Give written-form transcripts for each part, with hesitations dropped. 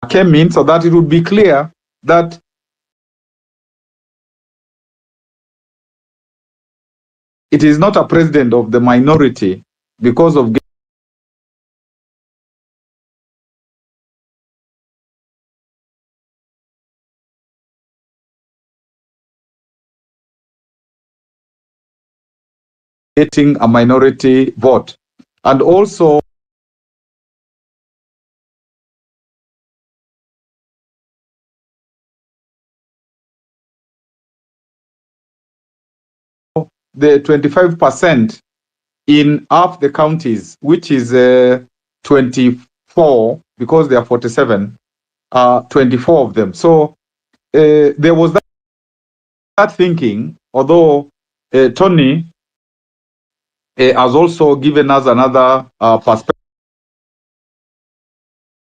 came in so that it would be clear that it is not a president of the minority because of getting a minority vote. And also, the 25% in half the counties, which is 24, because there are 47, 24 of them. So there was that thinking, although Tony has also given us another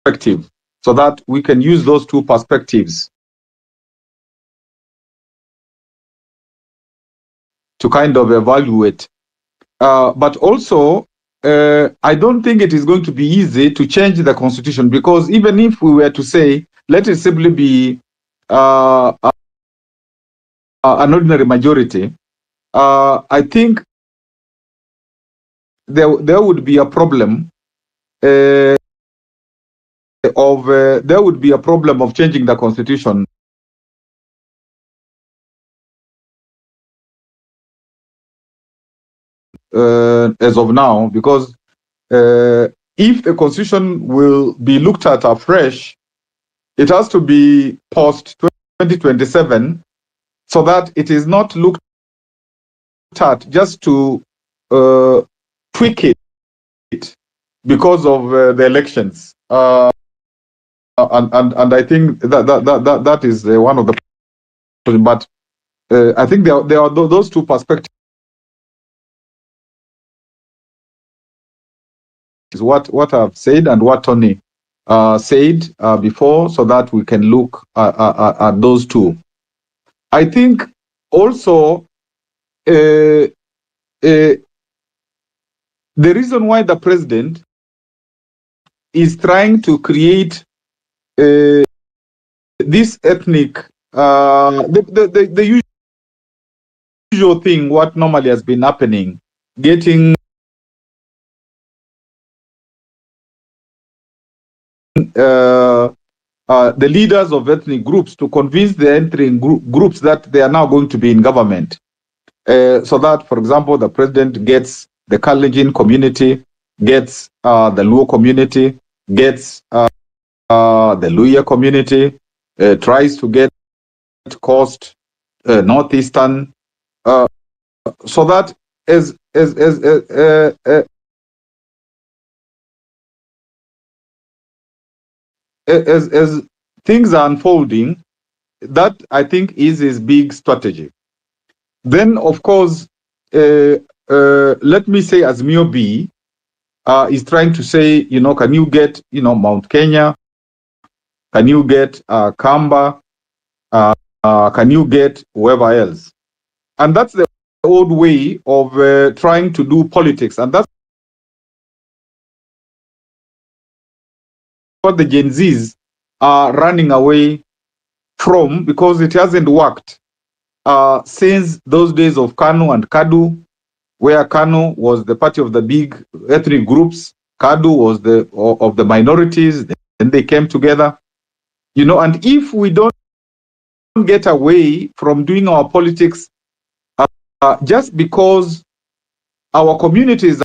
perspective, so that we can use those two perspectives to kind of evaluate. But also, I don't think it is going to be easy to change the constitution, because even if we were to say, let it simply be an ordinary majority, I think there would be a problem there would be a problem of changing the constitution as of now, because if the constitution will be looked at afresh, it has to be post 2027, so that it is not looked at just to tweak it because of the elections. And I think that is one of the, but I think there are those two perspectives. What I've said and what Tony said before, so that we can look at those two. I think also the reason why the president is trying to create this ethnic, the usual thing, what normally has been happening, getting the leaders of ethnic groups to convince the entering groups that they are now going to be in government. So that, for example, the president gets the Kalenjin community, gets the Luo community, gets the Luya community, tries to get Coast, Northeastern, so that as things are unfolding, that I think is his big strategy. Then, of course, let me say, as Mio B is trying to say, can you get, Mount Kenya? Can you get Kamba? Can you get whoever else? And that's the old way of trying to do politics. And that's what the Gen Zs are running away from, because it hasn't worked since those days of Kanu and Kadu, where Kanu was the party of the big ethnic groups, Kadu was of the minorities. Then they came together, and if we don't get away from doing our politics just because our communities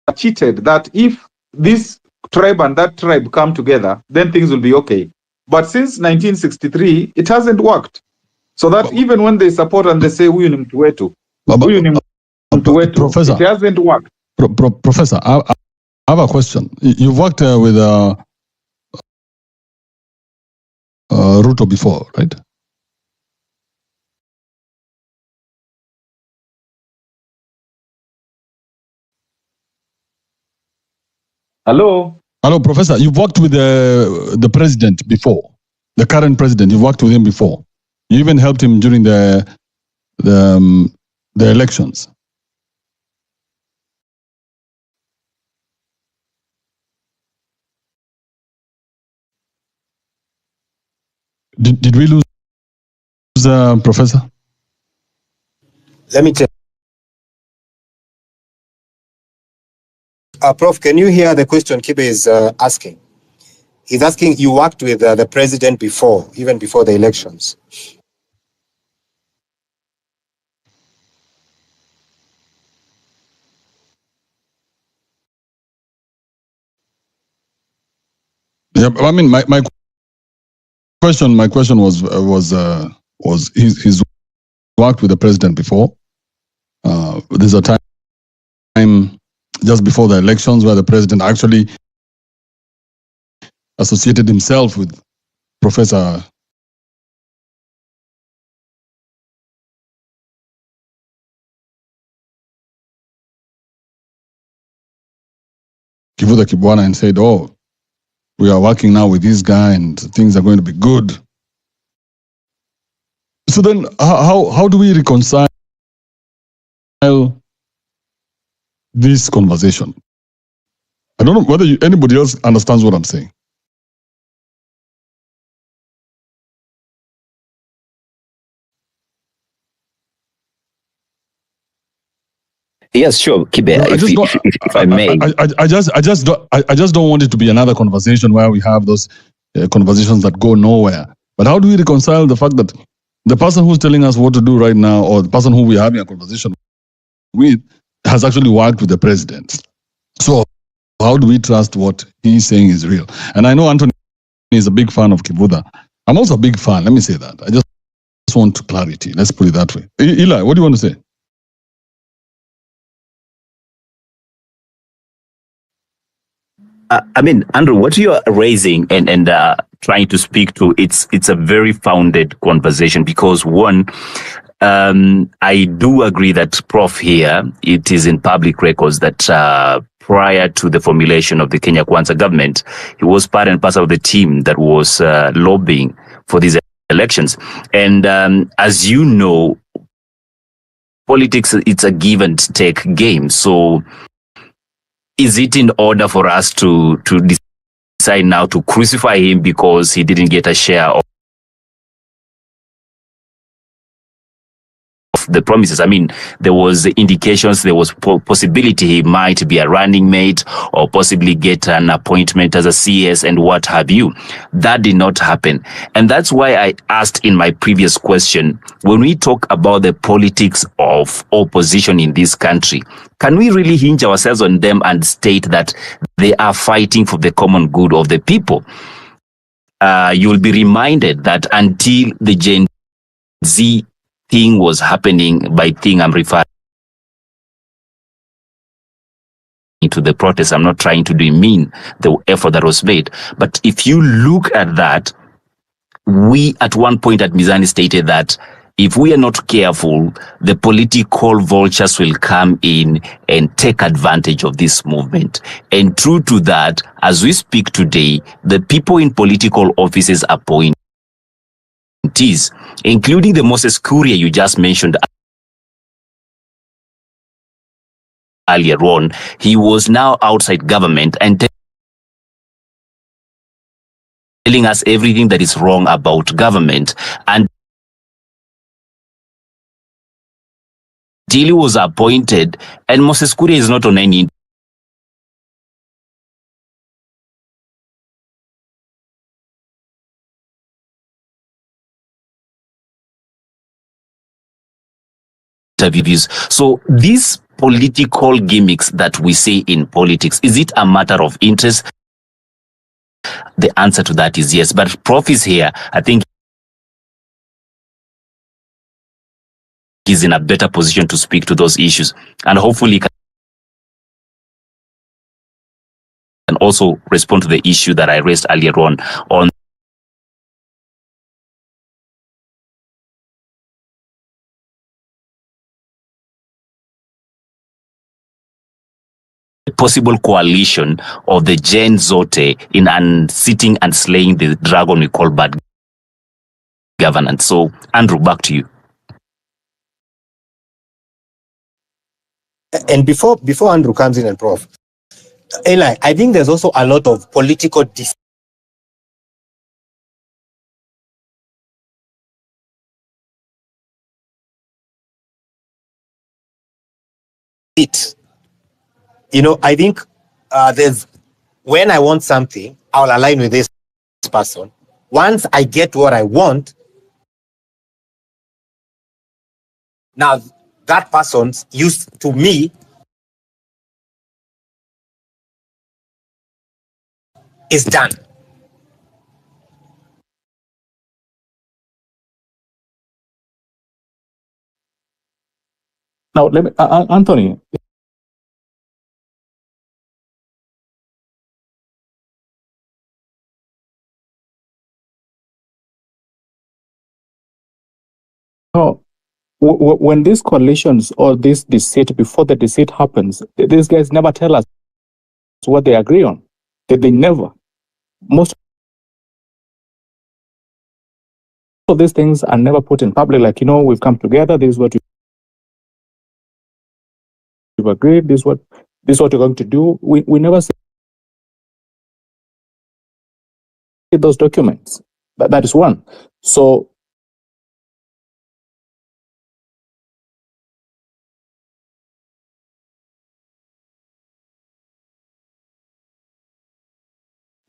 are cheated, that if this tribe and that tribe come together, then things will be okay. But since 1963, it hasn't worked. So that even when they support and they say, Professor, it hasn't worked. Professor, I have a question. You've worked with Ruto before, right? Hello, Professor. You've worked with the president before, the current president. You've worked with him before. You even helped him during the elections. Did we lose Professor? Let me check. Prof, can you hear the question Kibe is asking? He's asking, you worked with the president before, even before the elections. Yeah, I mean, my question was he's worked with the president before. There's a time just before the elections where the president actually associated himself with Professor Kivuta Kibwana and said, "Oh, we are working now with this guy and things are going to be good." So then, how do we reconcile this conversation? I don't know whether anybody else understands what I'm saying. Yes, sure, Kibe. If I may, I just don't want it to be another conversation where we have those conversations that go nowhere. But how do we reconcile the fact that the person who's telling us what to do right now, or the person who we're having a conversation with, has actually worked with the president? So how do we trust what he's saying is real? And I know Anthony is a big fan of Kivuta. I'm also a big fan. Let me say that. I just want clarity. Let's put it that way. Eli, what do you want to say? I mean, Andrew, what you are raising and trying to speak to, it's a very founded conversation because one, I do agree that Prof here, it is in public records that prior to the formulation of the Kenya Kwanza government, he was part and parcel of the team that was lobbying for these elections. And as you know, politics, it's a give and take game. So is it in order for us to decide now to crucify him because he didn't get a share of the promises? I mean, there was indications, there was possibility he might be a running mate or possibly get an appointment as a CS and what have you. That did not happen. And that's why I asked in my previous question, when we talk about the politics of opposition in this country, can we really hinge ourselves on them and state that they are fighting for the common good of the people? You'll be reminded that until the Gen Z thing was happening, by thing I'm referring to the protest. I'm not trying to demean the effort that was made. But if you look at that, we at one point at Mizani stated that if we are not careful, the political vultures will come in and take advantage of this movement. And true to that, as we speak today, the people in political offices appointees, including the Moses Kuria you just mentioned earlier on, he was now outside government and telling us everything that is wrong about government. And until he was appointed, and Moses Kuria is not on any interviews. So these political gimmicks that we see in politics, is it a matter of interest? The answer to that is yes. But Prof is here. I think he's in a better position to speak to those issues, and hopefully can also respond to the issue that I raised earlier on possible coalition of the Gen Zote in sitting and slaying the dragon we call bad governance. So, Andrew, back to you. And before Andrew comes in and Prof, Eli, I think there's also a lot of political sit. I think there's when I want something, I'll align with this person. Once I get what I want, now that person's used to me is done. Now, let me, Anthony. No, when these coalitions or this deceit, before the deceit happens, these guys never tell us what they agree on. They never. Most of these things are never put in public. Like, we've come together. This is what we've agreed. This is what we're going to do. We never see those documents. That is one. So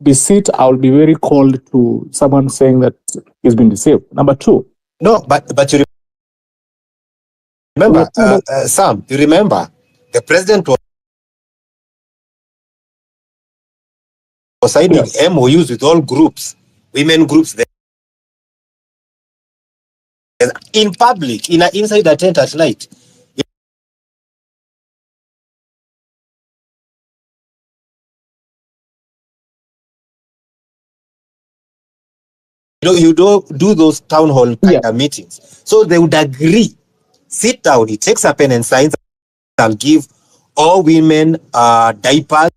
deceit, I'll be very cold to someone saying that he's been deceived. Number two. No, but you remember, Sam, you remember the president was signing MOUs with all groups, women groups, in public, inside the tent at night. You don't do those town hall kind of meetings. So they would agree, sit down, he takes a pen and signs, I'll give all women diapers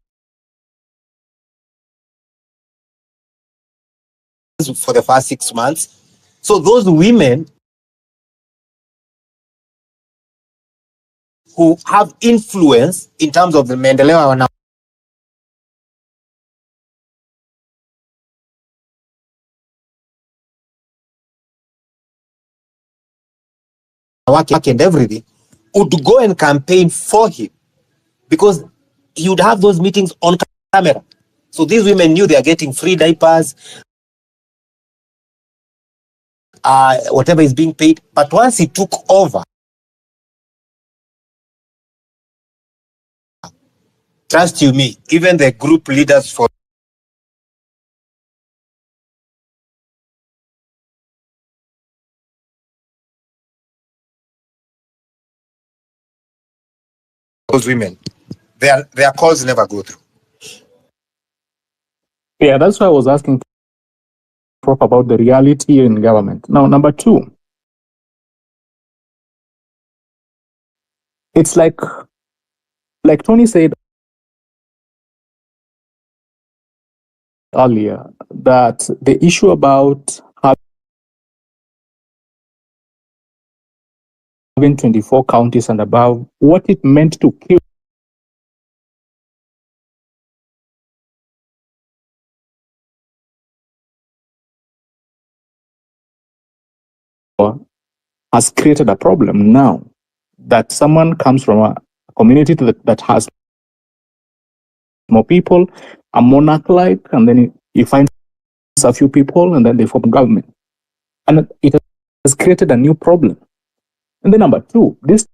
for the first 6 months. So those women who have influence in terms of the Mendeleo now work and everything would go and campaign for him because he would have those meetings on camera. So these women knew they are getting free diapers, whatever is being paid. But once he took over, trust you me, even the group leaders for those women, their calls never go through. Yeah, that's why I was asking about the reality in government. Now, number two, it's like Tony said earlier, that the issue about having 24 counties and above, what it meant to kill has created a problem now that someone comes from a community that has more people, a monarch-like, and then he finds a few people, and then they form government. And it has created a new problem. And then number two, this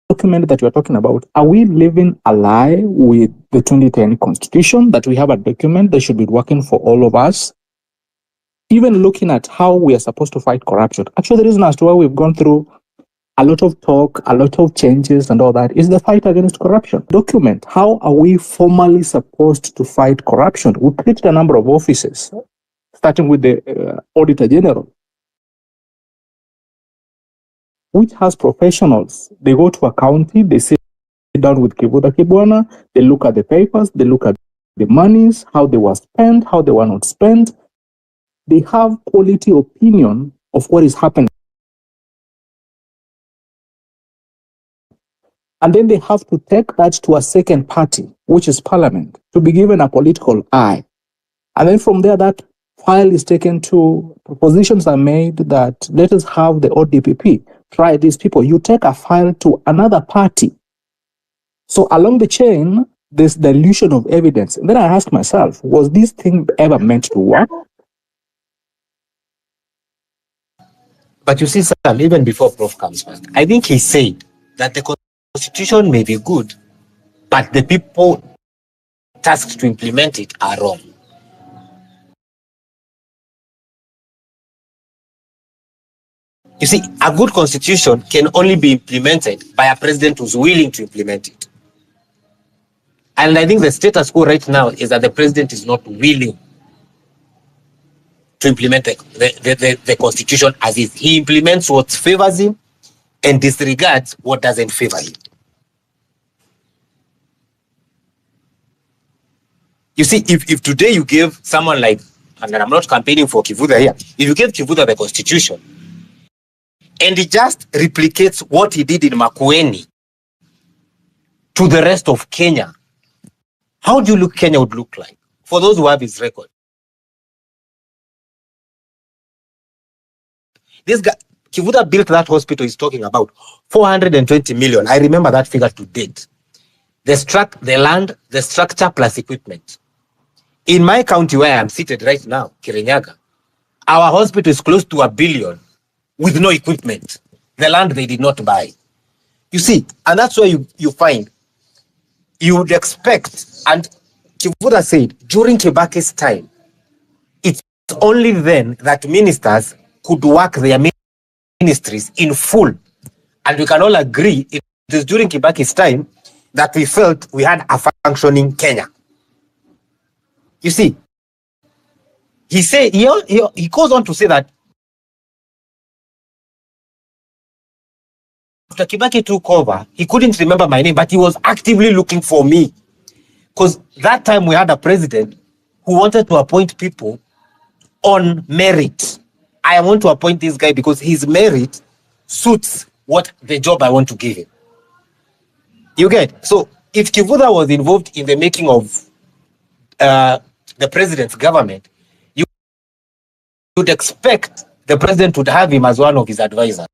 document that you're talking about, are we living a lie with the 2010 Constitution that we have a document that should be working for all of us? Even looking at how we are supposed to fight corruption. Actually, the reason as to why we've gone through a lot of talk, a lot of changes and all that is the fight against corruption. Document, how are we formally supposed to fight corruption? We created a number of offices, starting with the Auditor General, which has professionals. They go to a county, they sit down with Kibuda Kibwana, they look at the papers, they look at the monies, how they were spent, how they were not spent. They have quality opinion of what is happening. And then they have to take that to a second party, which is Parliament, to be given a political eye. And then from there, that file is taken to, propositions are made that let us have the ODPP. try these people. You take a file to another party. So along the chain, there's dilution of evidence. And then I ask myself, was this thing ever meant to work? But you see, Sam, even before Prof comes back, I think he said that the Constitution may be good, but the people tasked to implement it are wrong. You see, a good constitution can only be implemented by a president who's willing to implement it. And I think the status quo right now is that the president is not willing to implement the constitution as is. He implements what favors him and disregards what doesn't favor him. You see, if today you give someone like, and I'm not campaigning for Kivuda here, if you give Kivuda the constitution, and he just replicates what he did in Makueni to the rest of Kenya, how do you look Kenya would look like? For those who have his record. This guy, Kivuda built that hospital he's talking about, 420 million. I remember that figure to date. The land, the structure plus equipment. In my county where I'm seated right now, Kirinyaga, our hospital is close to $1 billion with no equipment. The land they did not buy. You see, and that's where you find, you would expect, and Kivuda said, during Kibaki's time, it's only then that ministers could work their ministries in full. And we can all agree it is during Kibaki's time that we felt we had a functioning Kenya. You see, he goes on to say that after Kibaki took over, he couldn't remember my name, but he was actively looking for me. Because that time we had a president who wanted to appoint people on merit. I want to appoint this guy because his merit suits what the job I want to give him. You get? So if Kivuda was involved in the making of the president's government, you would expect the president would have him as one of his advisors.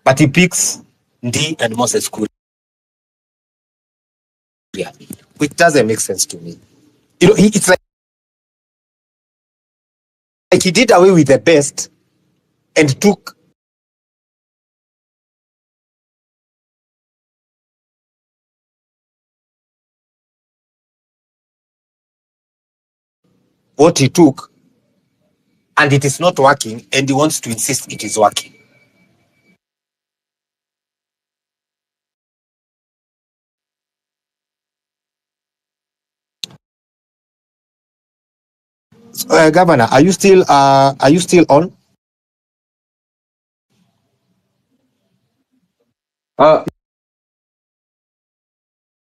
But he picks Ndi and Moses Kuria, which doesn't make sense to me. You know, it's like he did away with the best and took what he took, and it is not working, and he wants to insist it is working. Governor, are you still on?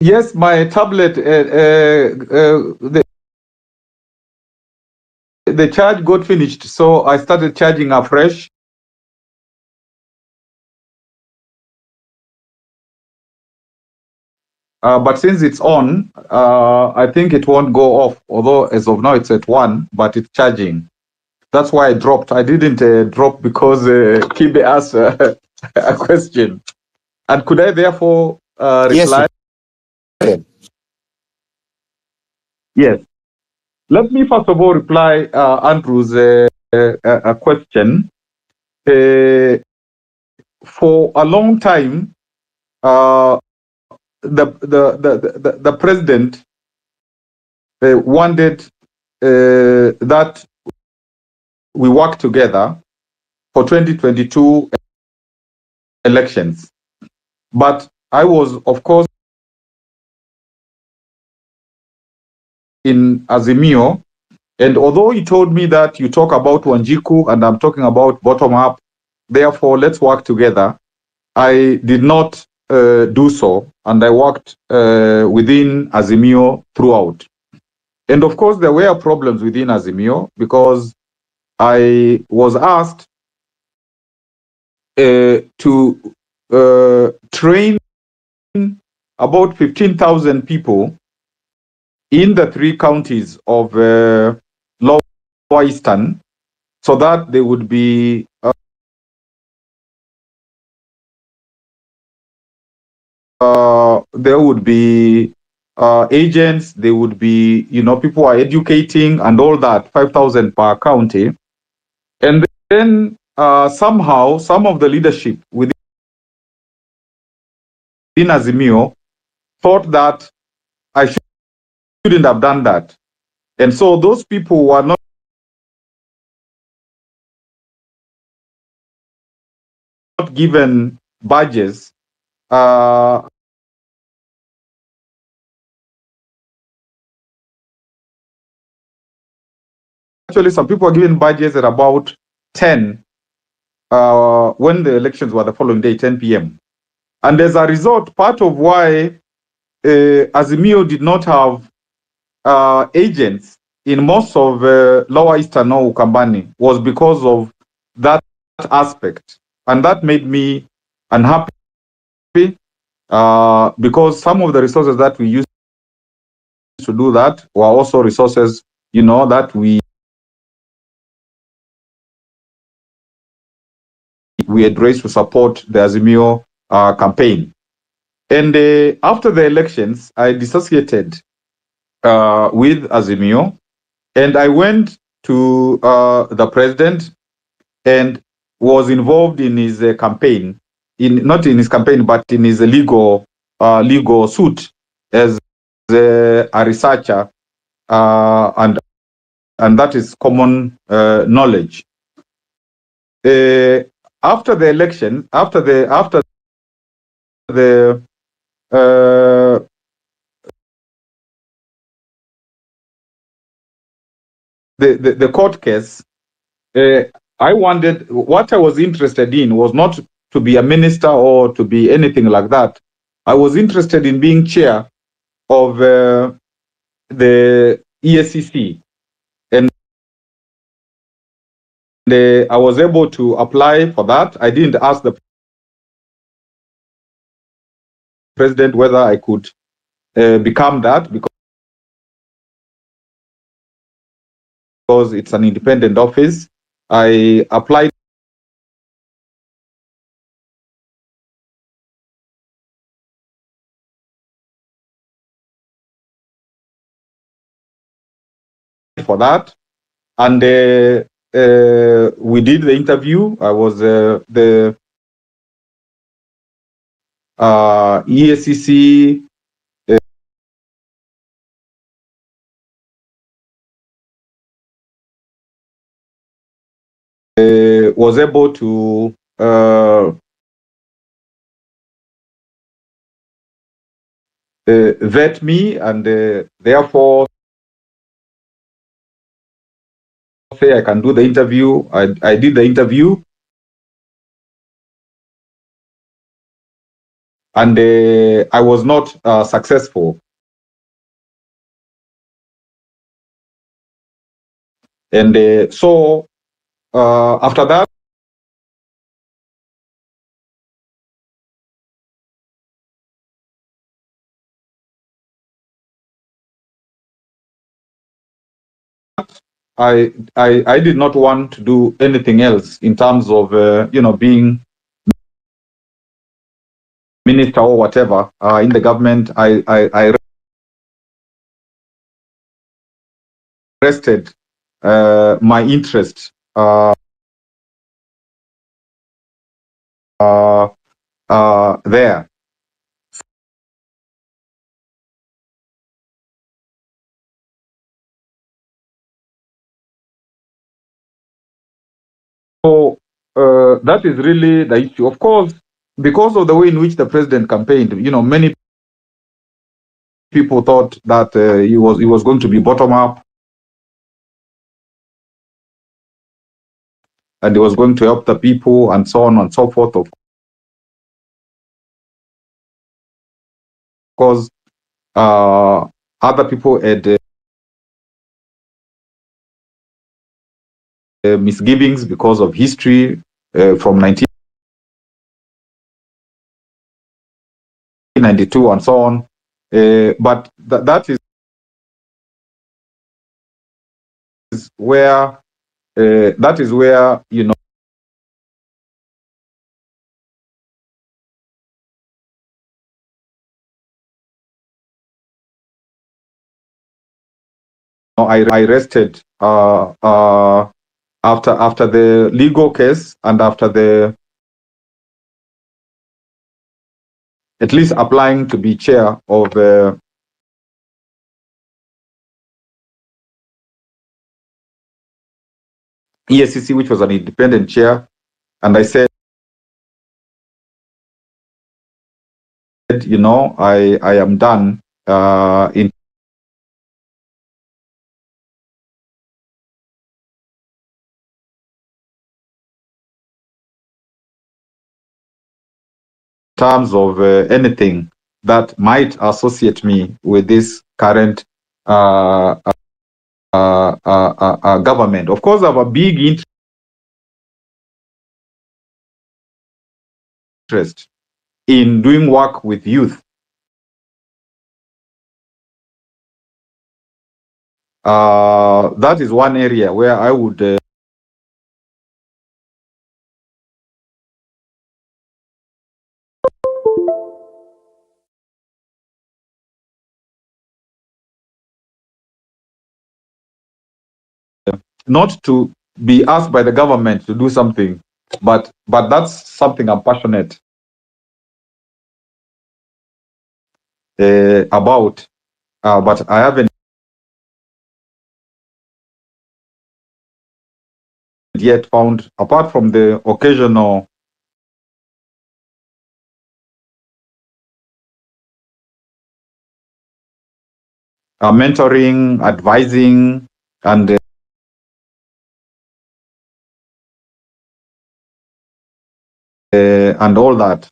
Yes, my tablet, the charge got finished, so I started charging afresh. But since it's on, I think it won't go off, although as of now it's at 1, but it's charging. That's why I dropped. I didn't drop because Kibe asked a question. And could I therefore reply? Yes. Yes. Let me first of all reply Andrew's a question. For a long time, the president wanted that we work together for 2022 elections. But I was, of course, in Azimio, and although he told me that you talk about Wanjiku and I'm talking about bottom up, therefore let's work together, I did not do so, and I worked within Azimio throughout. And of course, there were problems within Azimio because I was asked to train about 15,000 people in the 3 counties of Lower Eastern so that they would be there would be agents, there would be, people are educating and all that, 5,000 per county. And then somehow some of the leadership within Azimio thought that I shouldn't have done that. And so those people were not given badges. Actually, some people were given badges at about 10 when the elections were the following day, 10 p.m. And as a result, part of why Azimio did not have agents in most of Lower Eastern or Ukambani was because of that aspect. And that made me unhappy because some of the resources that we used to do that were also resources, that we had raised to support the Azimio campaign. And after the elections, I dissociated with Azimio, and I went to the president and was involved in his campaign, not in his campaign, but in his legal suit as a researcher, and that is common knowledge. After the election, after the court case, I wanted, what I was interested in was not to be a minister or to be anything like that. I was interested in being chair of the ESCC, and I was able to apply for that. I didn't ask the president whether I could become that, because it's an independent office. I applied for that, and we did the interview. I was the ESCC was able to vet me, and therefore say I can do the interview. I did the interview, and I was not successful. And so after that, I did not want to do anything else in terms of being minister or whatever in the government. I rested my interest there. So that is really the issue. Of course, because of the way in which the president campaigned, many people thought that he was going to be bottom up, and he was going to help the people, and so on and so forth. Of course, other people had misgivings because of history from 1992 and so on. But that is where I rested after the legal case and after the at least applying to be chair of ESCC, which was an independent chair, and I said, I am done in terms of anything that might associate me with this current government. Of course, I have a big interest in doing work with youth. That is one area where I would not to be asked by the government to do something, but that's something I'm passionate about. But I haven't yet found, apart from the occasional mentoring, advising, and all that.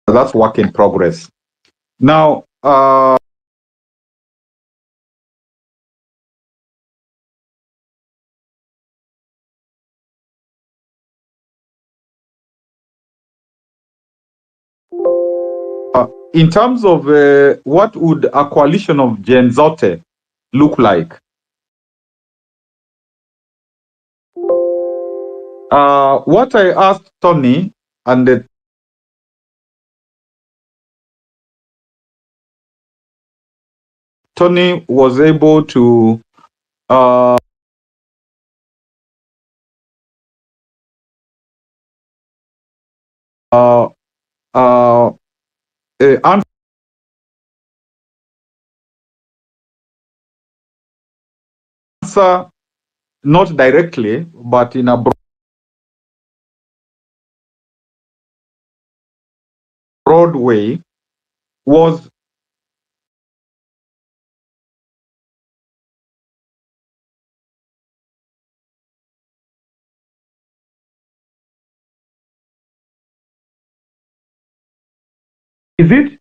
That's work in progress. Now, in terms of what would a coalition of Gen Zote look like? What I asked Tony, and Tony was able to answer not directly, but in a broad way, was is it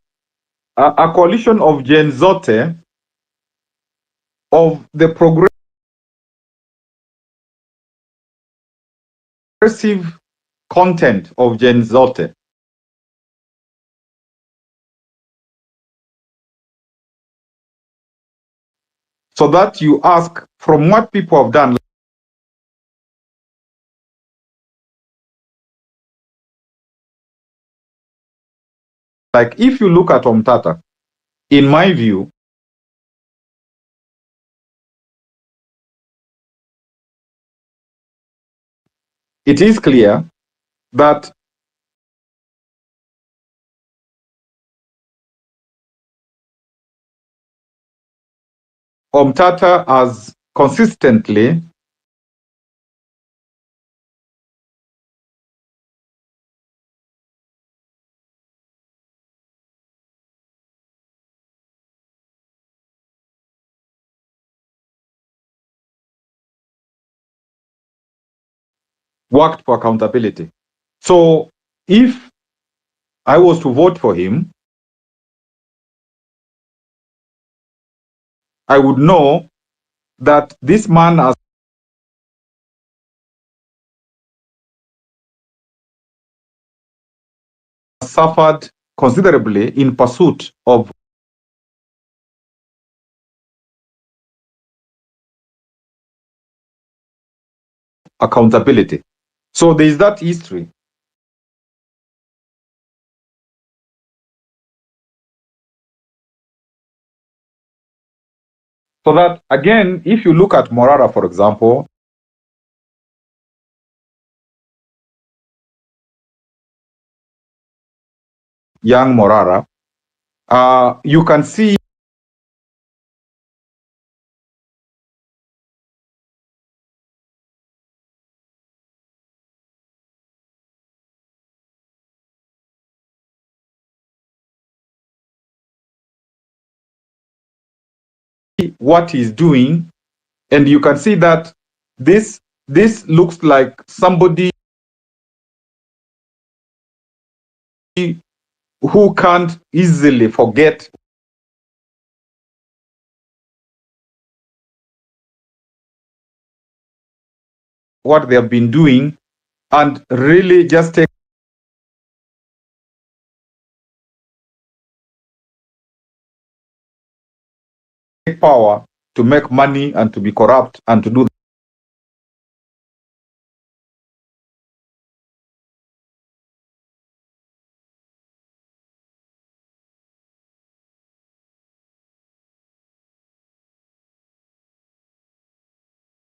a coalition of Gen Zote of the progressive content of Gen Zote? So that you ask from what people have done, like if you look at Omtata, in my view, it is clear that Omtata has consistently worked for accountability. So if I was to vote for him, I would know that this man has suffered considerably in pursuit of accountability. So there is that history. So that, again, if you look at Morara, for example, young Morara, you can see what he's doing, and you can see that this looks like somebody who can't easily forget what they have been doing and really just take power to make money and to be corrupt and to do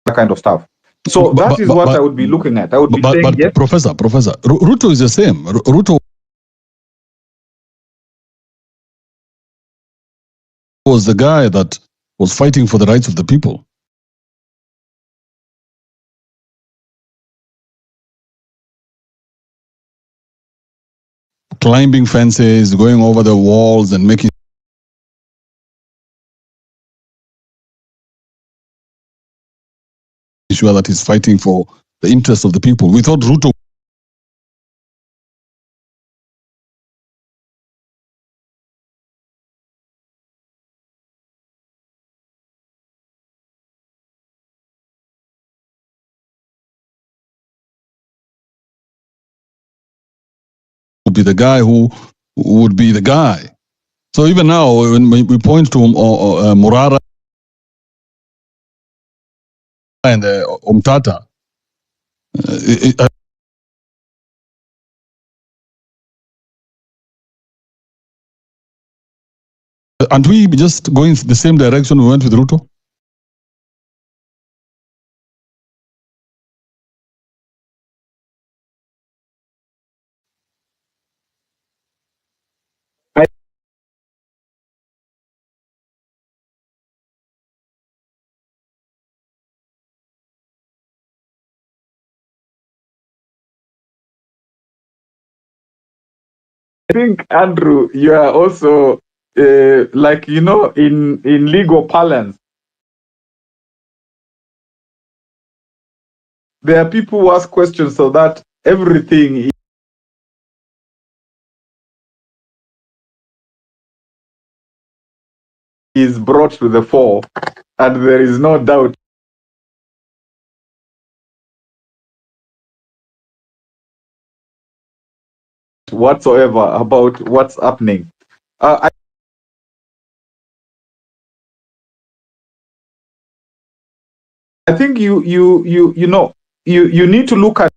that kind of stuff. So that is what I would be looking at. I would be saying, but yes. Professor, Ruto is the same. Ruto was the guy that was fighting for the rights of the people. Climbing fences, going over the walls and making sure that he's fighting for the interests of the people. We thought Ruto would be the guy who would be the guy. So even now, when we point to Murara and Umtata, aren't we just going the same direction we went with Ruto? I think, Andrew, you are also like, in legal parlance, there are people who ask questions so that everything is brought to the fore, and there is no doubt whatsoever about what's happening. I think you need to look at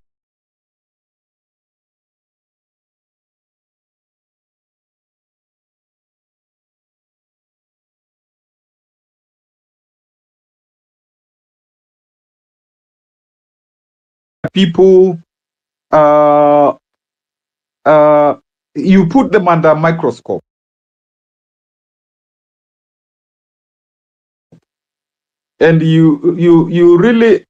people. You put them under a microscope, and you really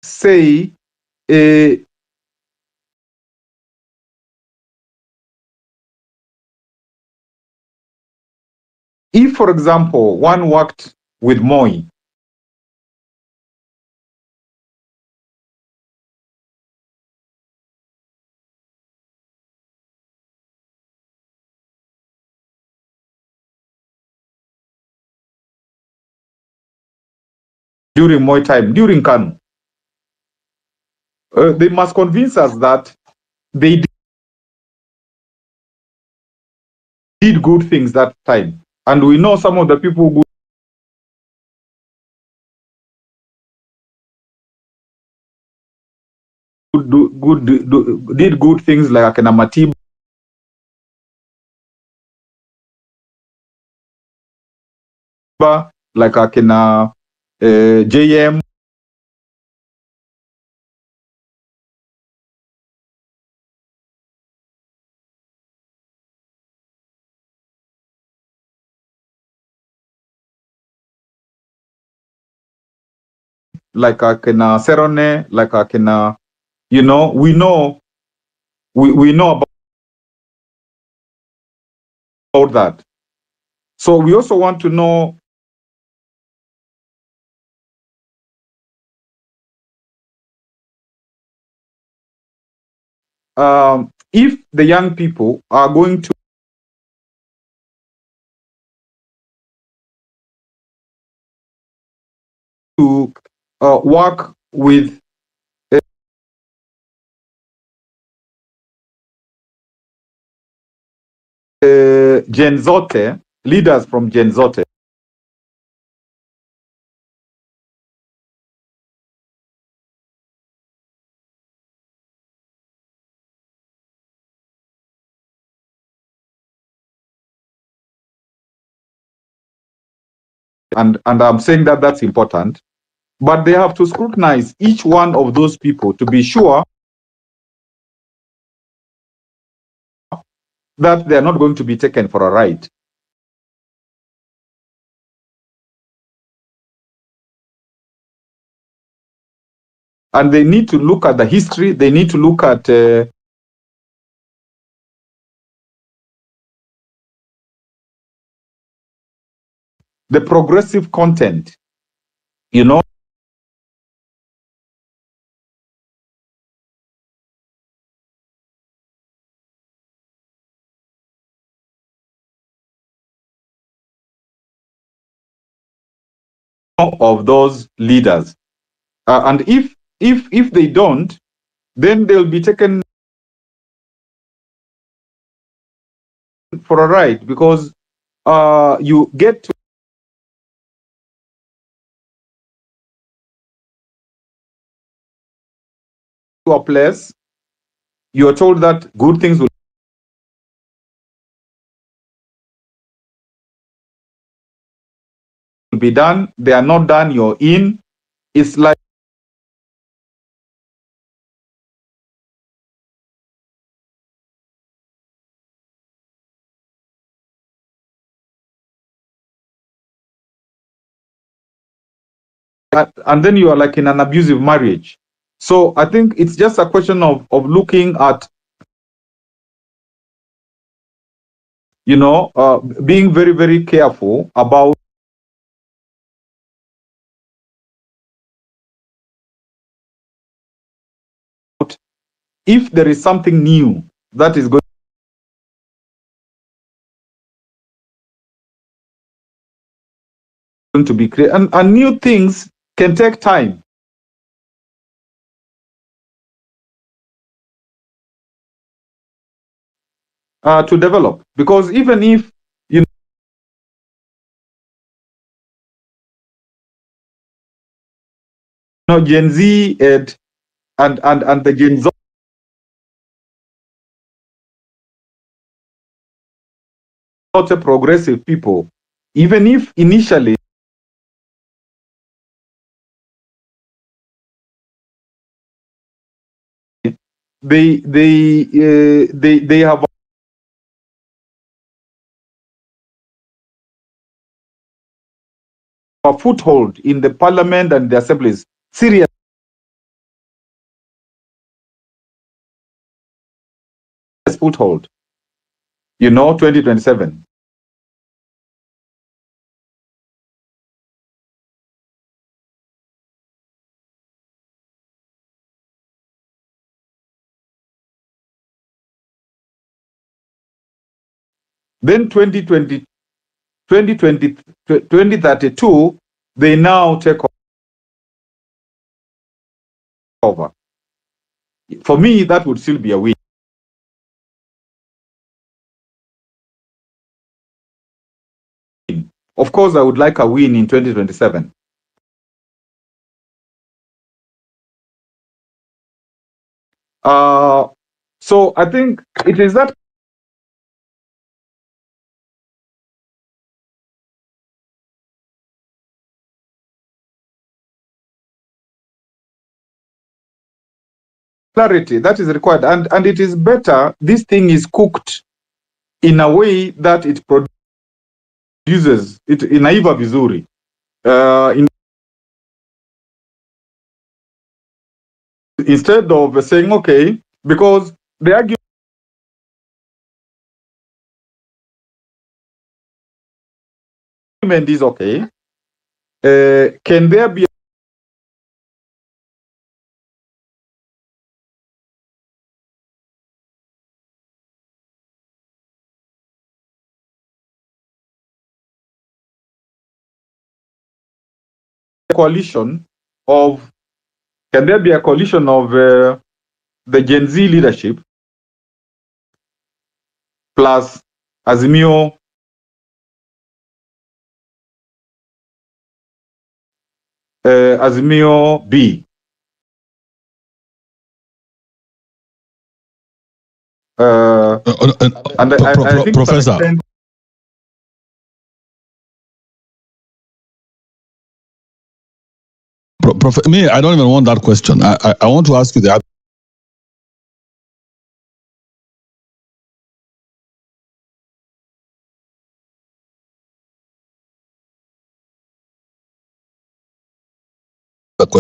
say, if, for example, one worked with Moi, during Moi time, during Kanu, they must convince us that they did good things that time. And we know some of the people who did good things like Akenamatiba, like akina JM, like akina Serone, like akina, we know about that. So we also want to know if the young people are going to work with Gen Zote, leaders from Gen Zote, and I'm saying that that's important, but they have to scrutinize each one of those people to be sure that they're not going to be taken for a ride. And they need to look at the history, they need to look at the progressive content, of those leaders. And if they don't, then they'll be taken for a ride, because you get to a place, you're told that good things will be done, they are not done, you're in. It's like 20, and then you are like in an abusive marriage. So I think it's just a question of looking at, being very, very careful about if there is something new that is going to be created, and new things can take time to develop, because even if Gen Z and the Gen Z progressive people, even if initially they have a foothold in the parliament and the assemblies, serious foothold, 2027. Then 2032, they now take over. For me, that would still be a win. Of course, I would like a win in 2027. So I think it is that clarity that is required, and it is better this thing is cooked in a way that it produces it inaiva vizuri instead of saying okay, because the argument is okay, can there be a coalition of can there be a coalition of the Gen Z leadership plus Azimio Azimio B. And I think Professor, me, I don't even want that question. I want to ask you the other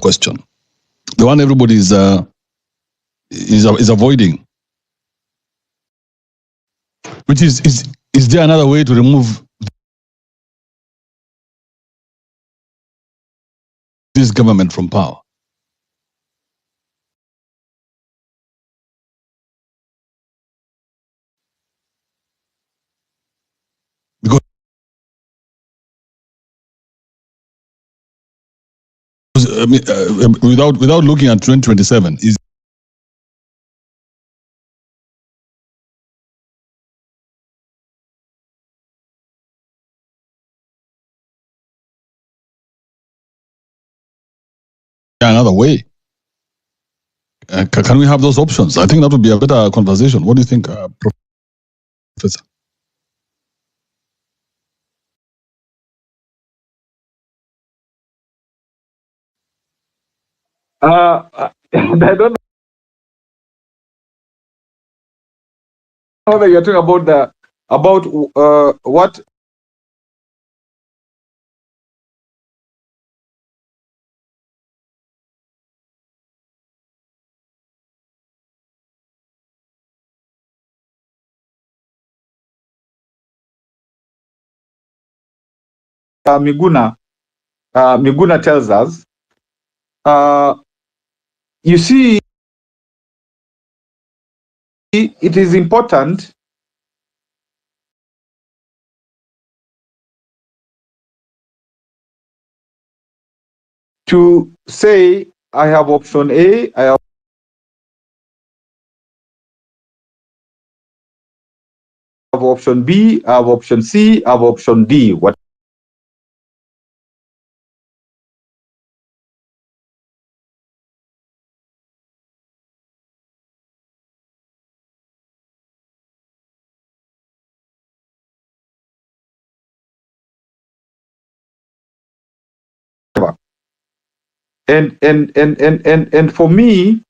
question, the one everybody is avoiding, which is there another way to remove this government from power? Because without looking at 2027, is there another way? Can we have those options? I think that would be a better conversation. What do you think, Professor? I don't know that you're talking about what Miguna tells us. You see, it is important to say I have option A, I have option B, I have option C, I have option D. Whatever. And for me,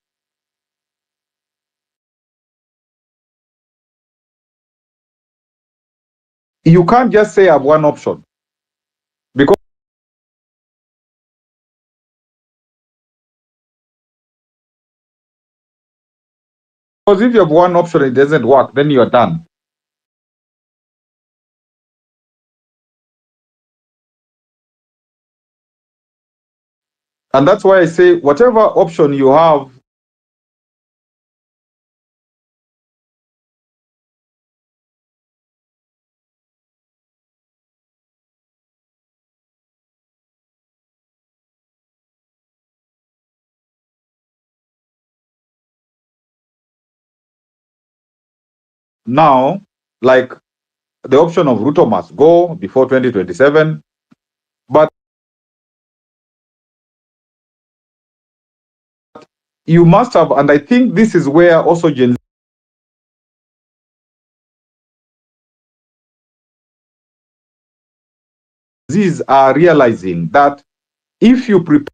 you can't just say I have one option, because if you have one option and it doesn't work, then you're done. And that's why I say whatever option you have, now, like the option of Ruto must go before 2027, but you must have, and I think this is where also Gen Zs are realizing that if you prepare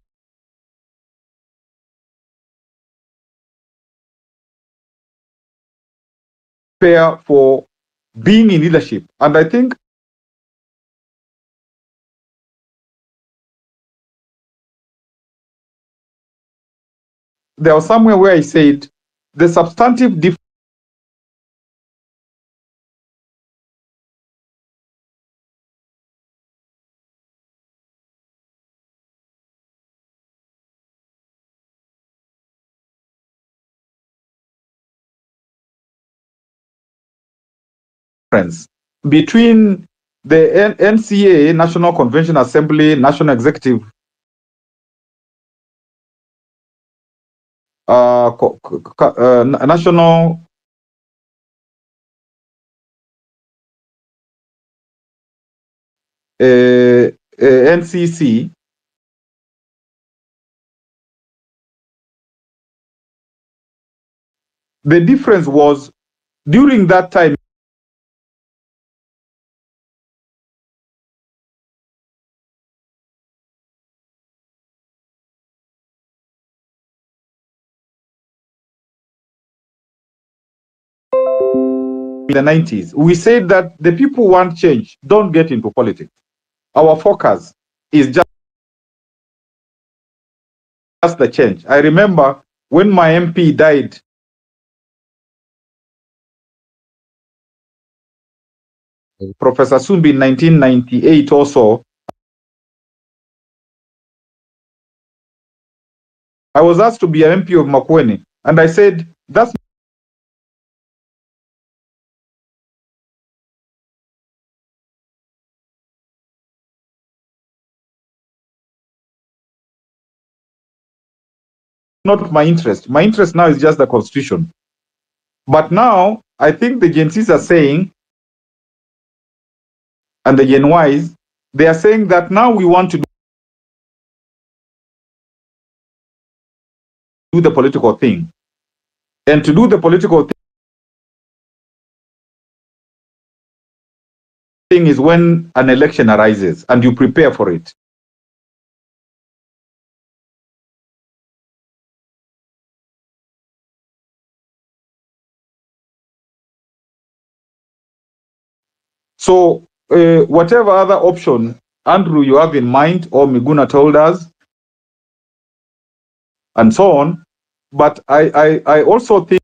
prepare for being in leadership. And I think there was somewhere where I said the substantive difference between the NCA, National Convention Assembly, National Executive, National NCC, the difference was during that time, in the 90s, we said that the people want change, don't get into politics. Our focus is just the change. I remember when my MP died, Professor Sumbi, in 1998 also, I was asked to be an MP of Makueni, and I said, that's not my interest. My interest now is just the constitution. But now, I think the Gen Zs are saying, and the Gen Ys, they are saying that now we want to do the political thing. And to do the political thing is when an election arises and you prepare for it. So whatever other option, Andrew, you have in mind, or Miguna told us, and so on. But I also think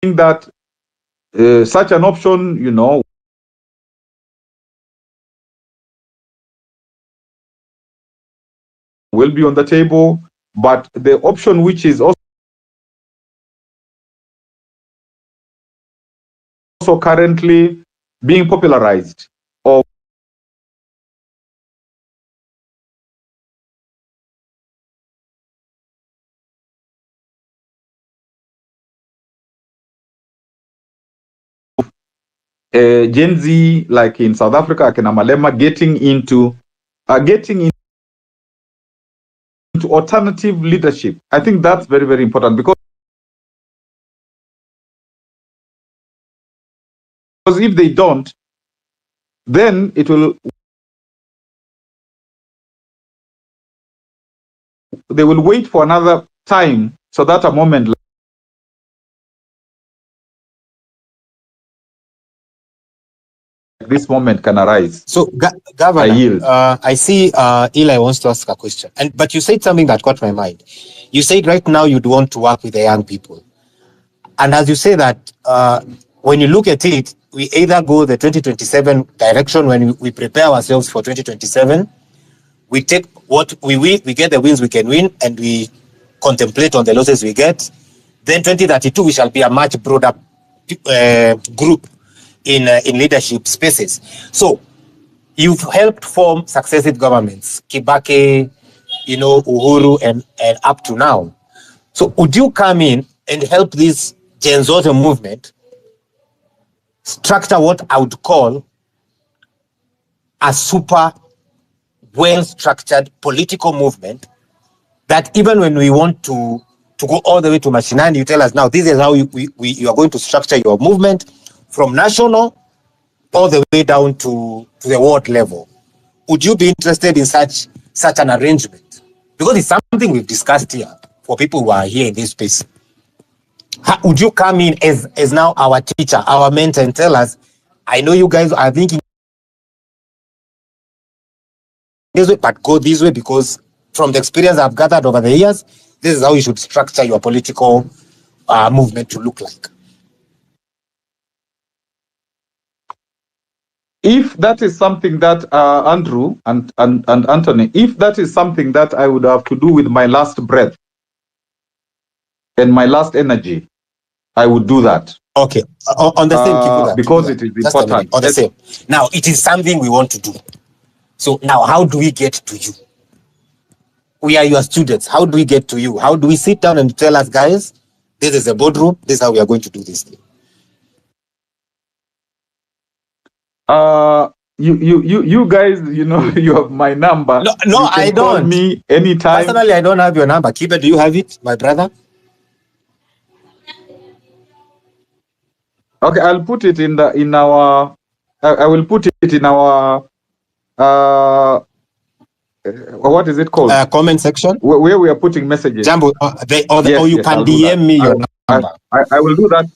that such an option, will be on the table. But the option which is also currently being popularized, or Gen Z, like in South Africa, Akina Malema, getting into alternative leadership. I think that's very, very important, because if they don't, then they will wait for another time so that a moment like this moment can arise. So, Governor, I see Eli wants to ask a question. But you said something that caught my mind. You said right now you'd want to work with the young people. And as you say that, when you look at it, we either go the 2027 direction when we prepare ourselves for 2027, we take what we win, we get the wins we can win, and we contemplate on the losses we get. Then 2032, we shall be a much broader group in leadership spaces. So you've helped form successive governments, Kibaki, Uhuru, and up to now. So would you come in and help this Gen Z movement structure what I would call a super well-structured political movement that even when we want to go all the way to mashinani, you tell us now, this is how you are going to structure your movement from national all the way down to the ward level. Would you be interested in such an arrangement? Because it's something we've discussed here for people who are here in this space. Would you come in as now our teacher, our mentor, and tell us, I know you guys are thinking this way, but go this way, because from the experience I've gathered over the years, this is how you should structure your political movement to look like. If that is something that Andrew and Anthony, if that is something that I would have to do with my last breath and my last energy, I would do that. Okay, on the same, Kivuda, because it is important. On the same. Now, it is something we want to do. So now, how do we get to you? We are your students. How do we get to you? How do we sit down and tell us, guys, this is a boardroom, this is how we are going to do this thing? You guys, you know, you have my number. No, I don't. Call me anytime. Personally, I don't have your number. Kiba, do you have it, my brother? Okay, I'll put it in our. I will put it in our. What is it called? Comment section. Where we are putting messages. Jambo, or you can DM me your number. I will do that.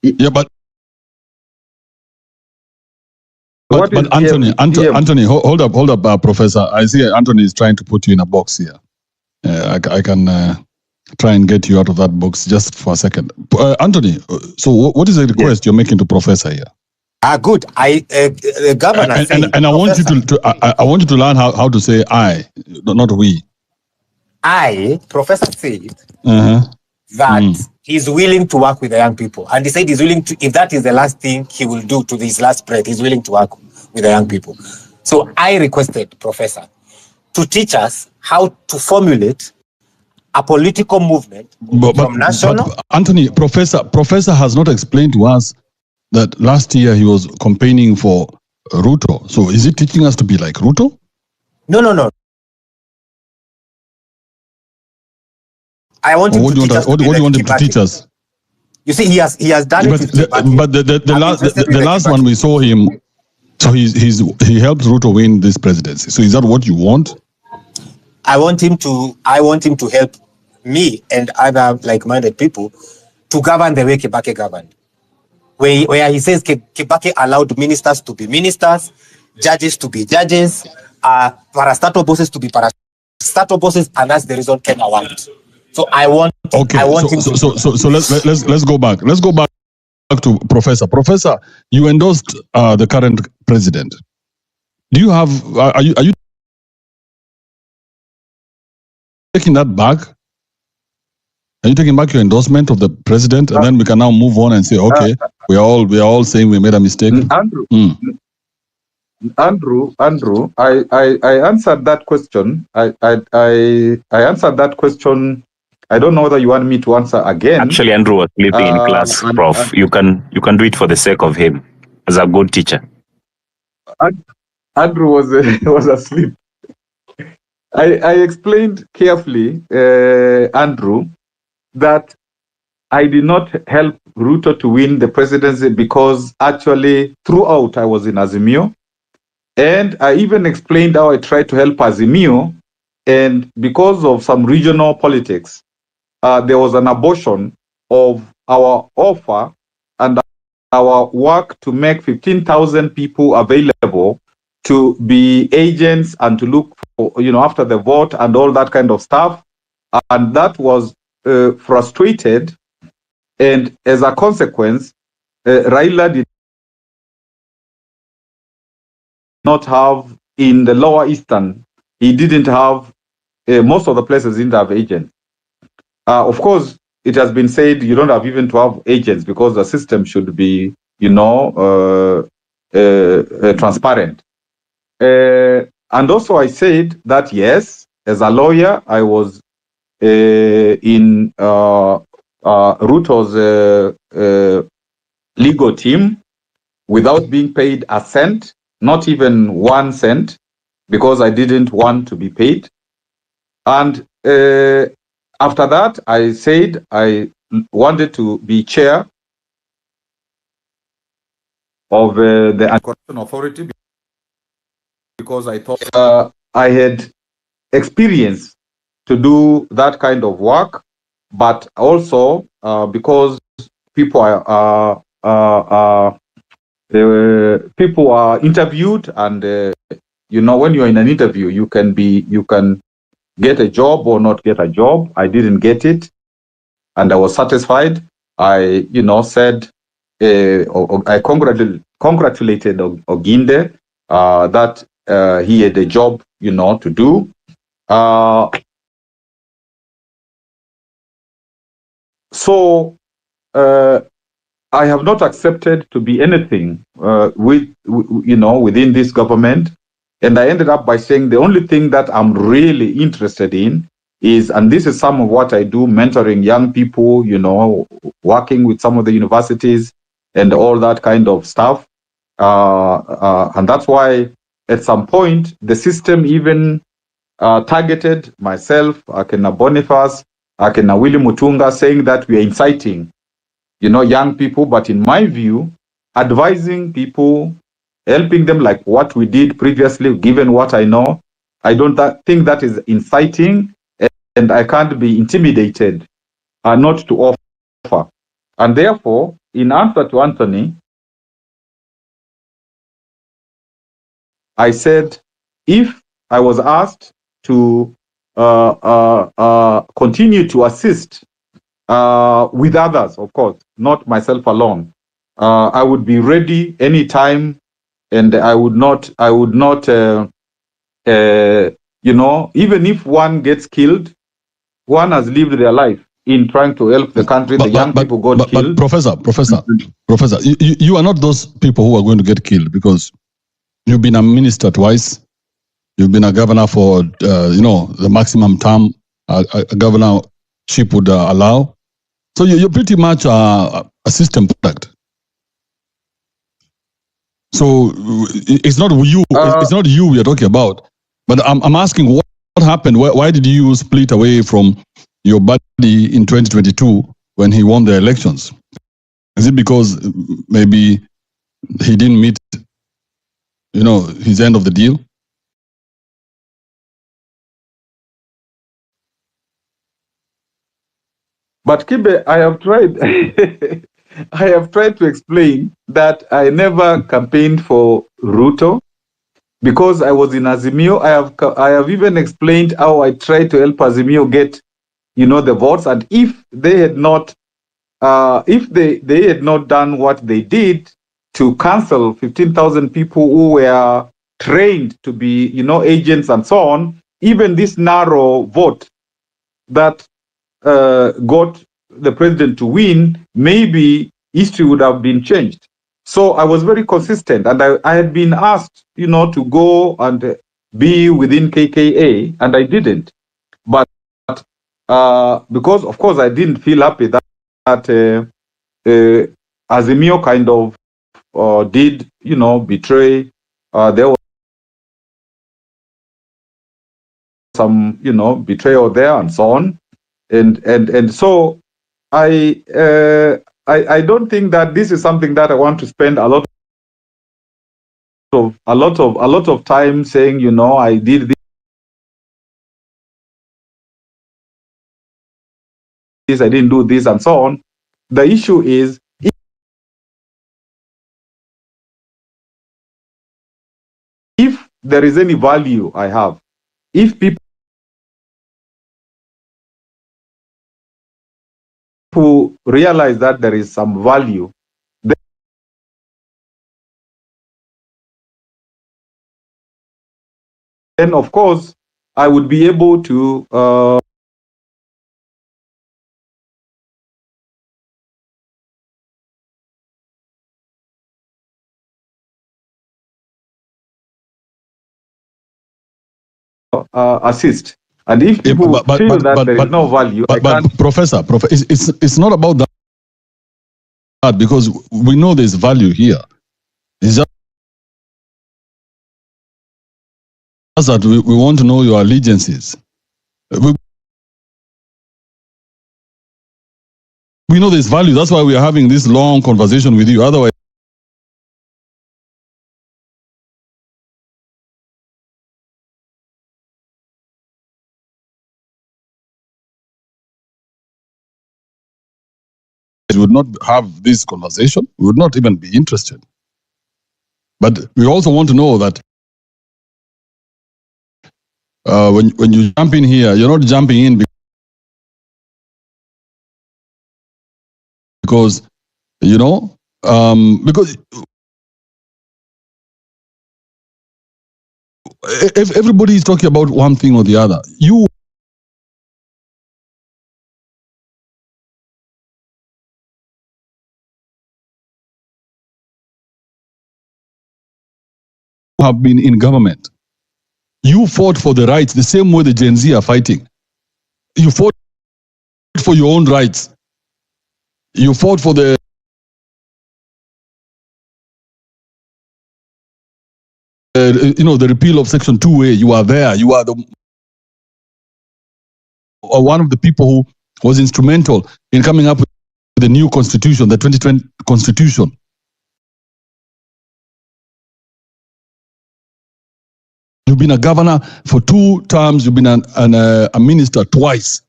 Yeah, but Anthony, Anthony, hold up, Professor. I see Anthony is trying to put you in a box here. I can try and get you out of that box just for a second. Anthony, so what is the request you're making to Professor here? Good. The governor and I want you to I want you to learn how to say I, not we. Professor said that he's willing to work with the young people, and he said he's willing to, if that is the last thing he will do to this last breath, he's willing to work with the young people. So I requested Professor to teach us how to formulate a political movement from national. But Anthony, Professor has not explained to us that last year he was campaigning for Ruto. So is he teaching us to be like Ruto? No. I want him what do you want him to teach us? You see, he has done it. But the last one we saw him, so he helped Ruto win this presidency. So is that what you want? I want him to help me and other like-minded people to govern the way Kibaki governed. Where he says Kibaki allowed ministers to be ministers, judges to be judges, parastatal bosses to be parastatal bosses, and that's the reason Kenya won. So I want. Okay. So let's go back. Let's go back to Professor. Professor, you endorsed the current president. Do you have? Are you taking that back? Are you taking back your endorsement of the president, and then we can now move on and say, okay, we are all saying we made a mistake? Andrew, I answered that question. I answered that question. I don't know whether you want me to answer again. Actually, Andrew was sleeping in class, Prof. You can do it for the sake of him, as a good teacher. Andrew was asleep. I explained carefully, Andrew, that I did not help Ruto to win the presidency because actually throughout I was in Azimio, and I even explained how I tried to help Azimio, and because of some regional politics, there was an abortion of our offer and our work to make 15,000 people available to be agents and to look for, after the vote and all that kind of stuff. And that was frustrated. And as a consequence, Raila did not have in the lower eastern, he didn't have, most of the places didn't have agents. Of course, it has been said you don't have even to have agents because the system should be, transparent. And also I said that, yes, as a lawyer, I was in Ruto's legal team without being paid a cent, not even 1 cent, because I didn't want to be paid. And after that, I said I wanted to be chair of the Anti-Corruption Authority because I thought I had experience to do that kind of work, but also because people people are interviewed, and when you're in an interview, you can get a job or not get a job. I didn't get it, and I was satisfied. I said I congratulated Oginde that he had a job to do. So I have not accepted to be anything within this government, and I ended up by saying the only thing that I'm really interested in is, and this is some of what I do, mentoring young people, working with some of the universities and all that kind of stuff, and that's why at some point the system even targeted myself, Akena Boniface, Akena Willie Mutunga, saying that we are inciting young people. But in my view, advising people, helping them like what we did previously, given what I know, I don't think that is inciting, and I can't be intimidated not to offer. And therefore, in answer to Anthony, I said, if I was asked to continue to assist with others, of course, not myself alone, I would be ready anytime, and I would not, even if one gets killed, one has lived their life in trying to help the country. The young people got killed. But Professor, you are not those people who are going to get killed, because you've been a minister twice. You've been a governor for, the maximum term a governorship would allow. So you're pretty much a system product. So it's not you. It's not you we are talking about. But I'm asking, what happened? Why did you split away from your buddy in 2022 when he won the elections? Is it because maybe he didn't meet, his end of the deal? But Kibe, I have tried. I have tried to explain that I never campaigned for Ruto because I was in Azimio. I have even explained how I tried to help Azimio get, the votes, and if they had not, if they had not done what they did to cancel 15,000 people who were trained to be, agents and so on, even this narrow vote that got the president to win, maybe history would have been changed. So I was very consistent, and I had been asked, to go and be within KKA, and I didn't. But because, of course, I didn't feel happy that Azimio kind of did, betray. There was some, betrayal there, and so on, and so I don't think that this is something that I want to spend a lot of time saying, I did this, I didn't do this, and so on. The issue is, if there is any value I have, if people realize that there is some value, then of course I would be able to assist. And if people feel that there is no value, I can't. Professor, it's not about that, because we know there's value here. It's just that we want to know your allegiances. We know there's value. That's why we are having this long conversation with you. Otherwise, we would not have this conversation. We would not even be interested. But we also want to know that when you jump in here, you're not jumping in because, because if everybody is talking about one thing or the other, you have been in government. You fought for the rights the same way the Gen Z are fighting. You fought for your own rights. You fought for the the repeal of Section 2A. You are there. You are one of the people who was instrumental in coming up with the new constitution, the 2020 constitution. You've been a governor for 2 terms. You've been a minister twice.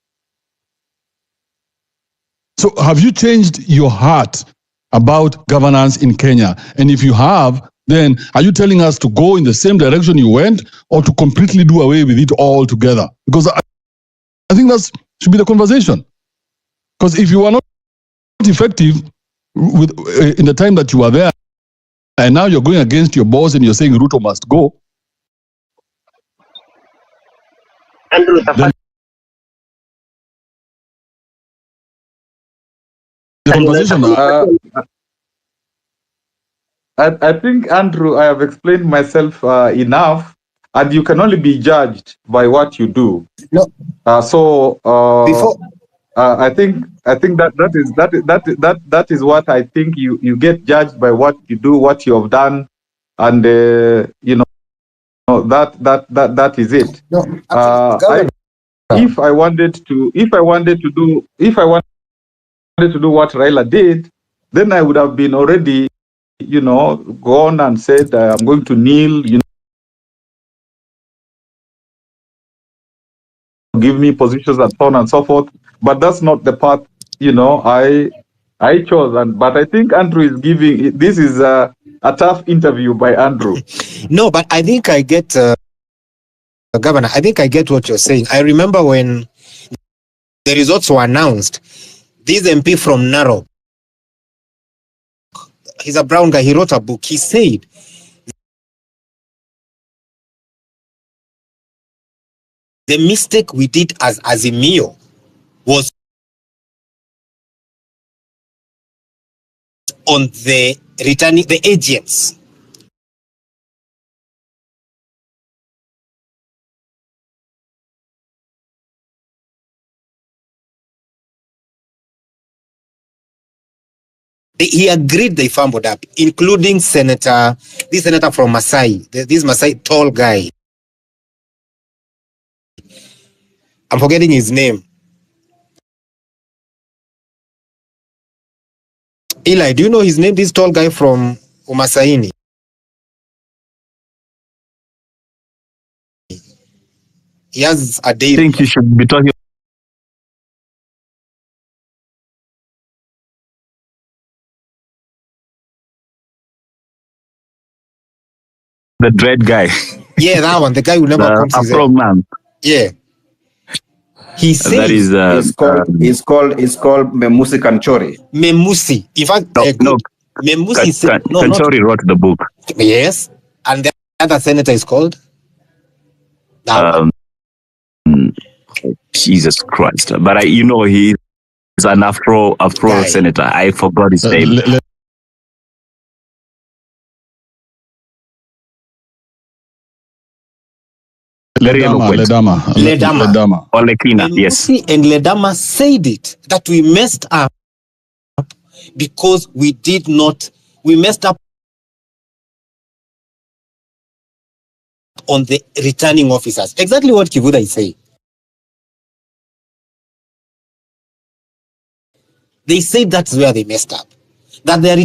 So have you changed your heart about governance in Kenya? And if you have, then are you telling us to go in the same direction you went or to completely do away with it altogether? Because I think that should be the conversation. Because if you are not effective with in the time that you are there, and now you're going against your boss and you're saying Ruto must go, Andrew, then the conversation. I think, Andrew, I have explained myself enough, and you can only be judged by what you do. No. Before I think that is what I think you get judged by what you do, what you have done, and that is it. No. If I wanted to do what Raila did, then I would have been already gone and said I'm going to kneel, give me positions and so on and so forth. But that's not the path I chose. But I think Andrew is giving this is a tough interview by Andrew. No, but I think I get Governor. I think I get what you're saying. I remember when the results were announced. This MP from Narok, he's a brown guy. He wrote a book. He said the mistake we did as Azimio was on the returning the agents. He agreed they fumbled up, including this senator from Masai, this Masai tall guy. I'm forgetting his name. Eli, do you know his name? This tall guy from Umasaini. He has a date. I think you should be talking the dread guy. Yeah, that one. The guy who never comes his head. Man. Yeah. He says That is it's called Memusi Kanchori. Memusi. In fact, Memusi said Kanchori wrote the book. Yes. And the other senator is called Jesus Christ. But he is an Afro senator. I forgot his name. Ledama. Or Lekina, yes. And Ledama said it, that we messed up because we messed up on the returning officers. Exactly what Kivuda is saying. They said that's where they messed up. That they are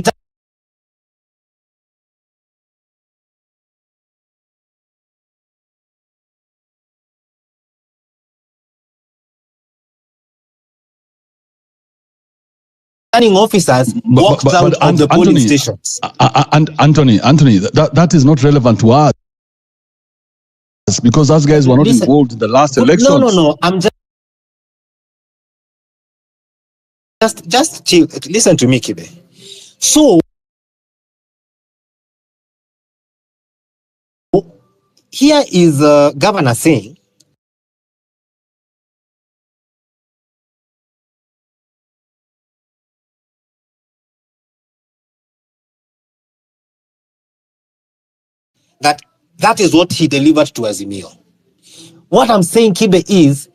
returning officers walked out of the polling Anthony, stations. Anthony, that is not relevant to us because us guys were not involved in the last elections. No. I'm just chill. Listen to me, Kibe. So here is the governor saying that is what he delivered to Azimio. What I'm saying, Kibe, is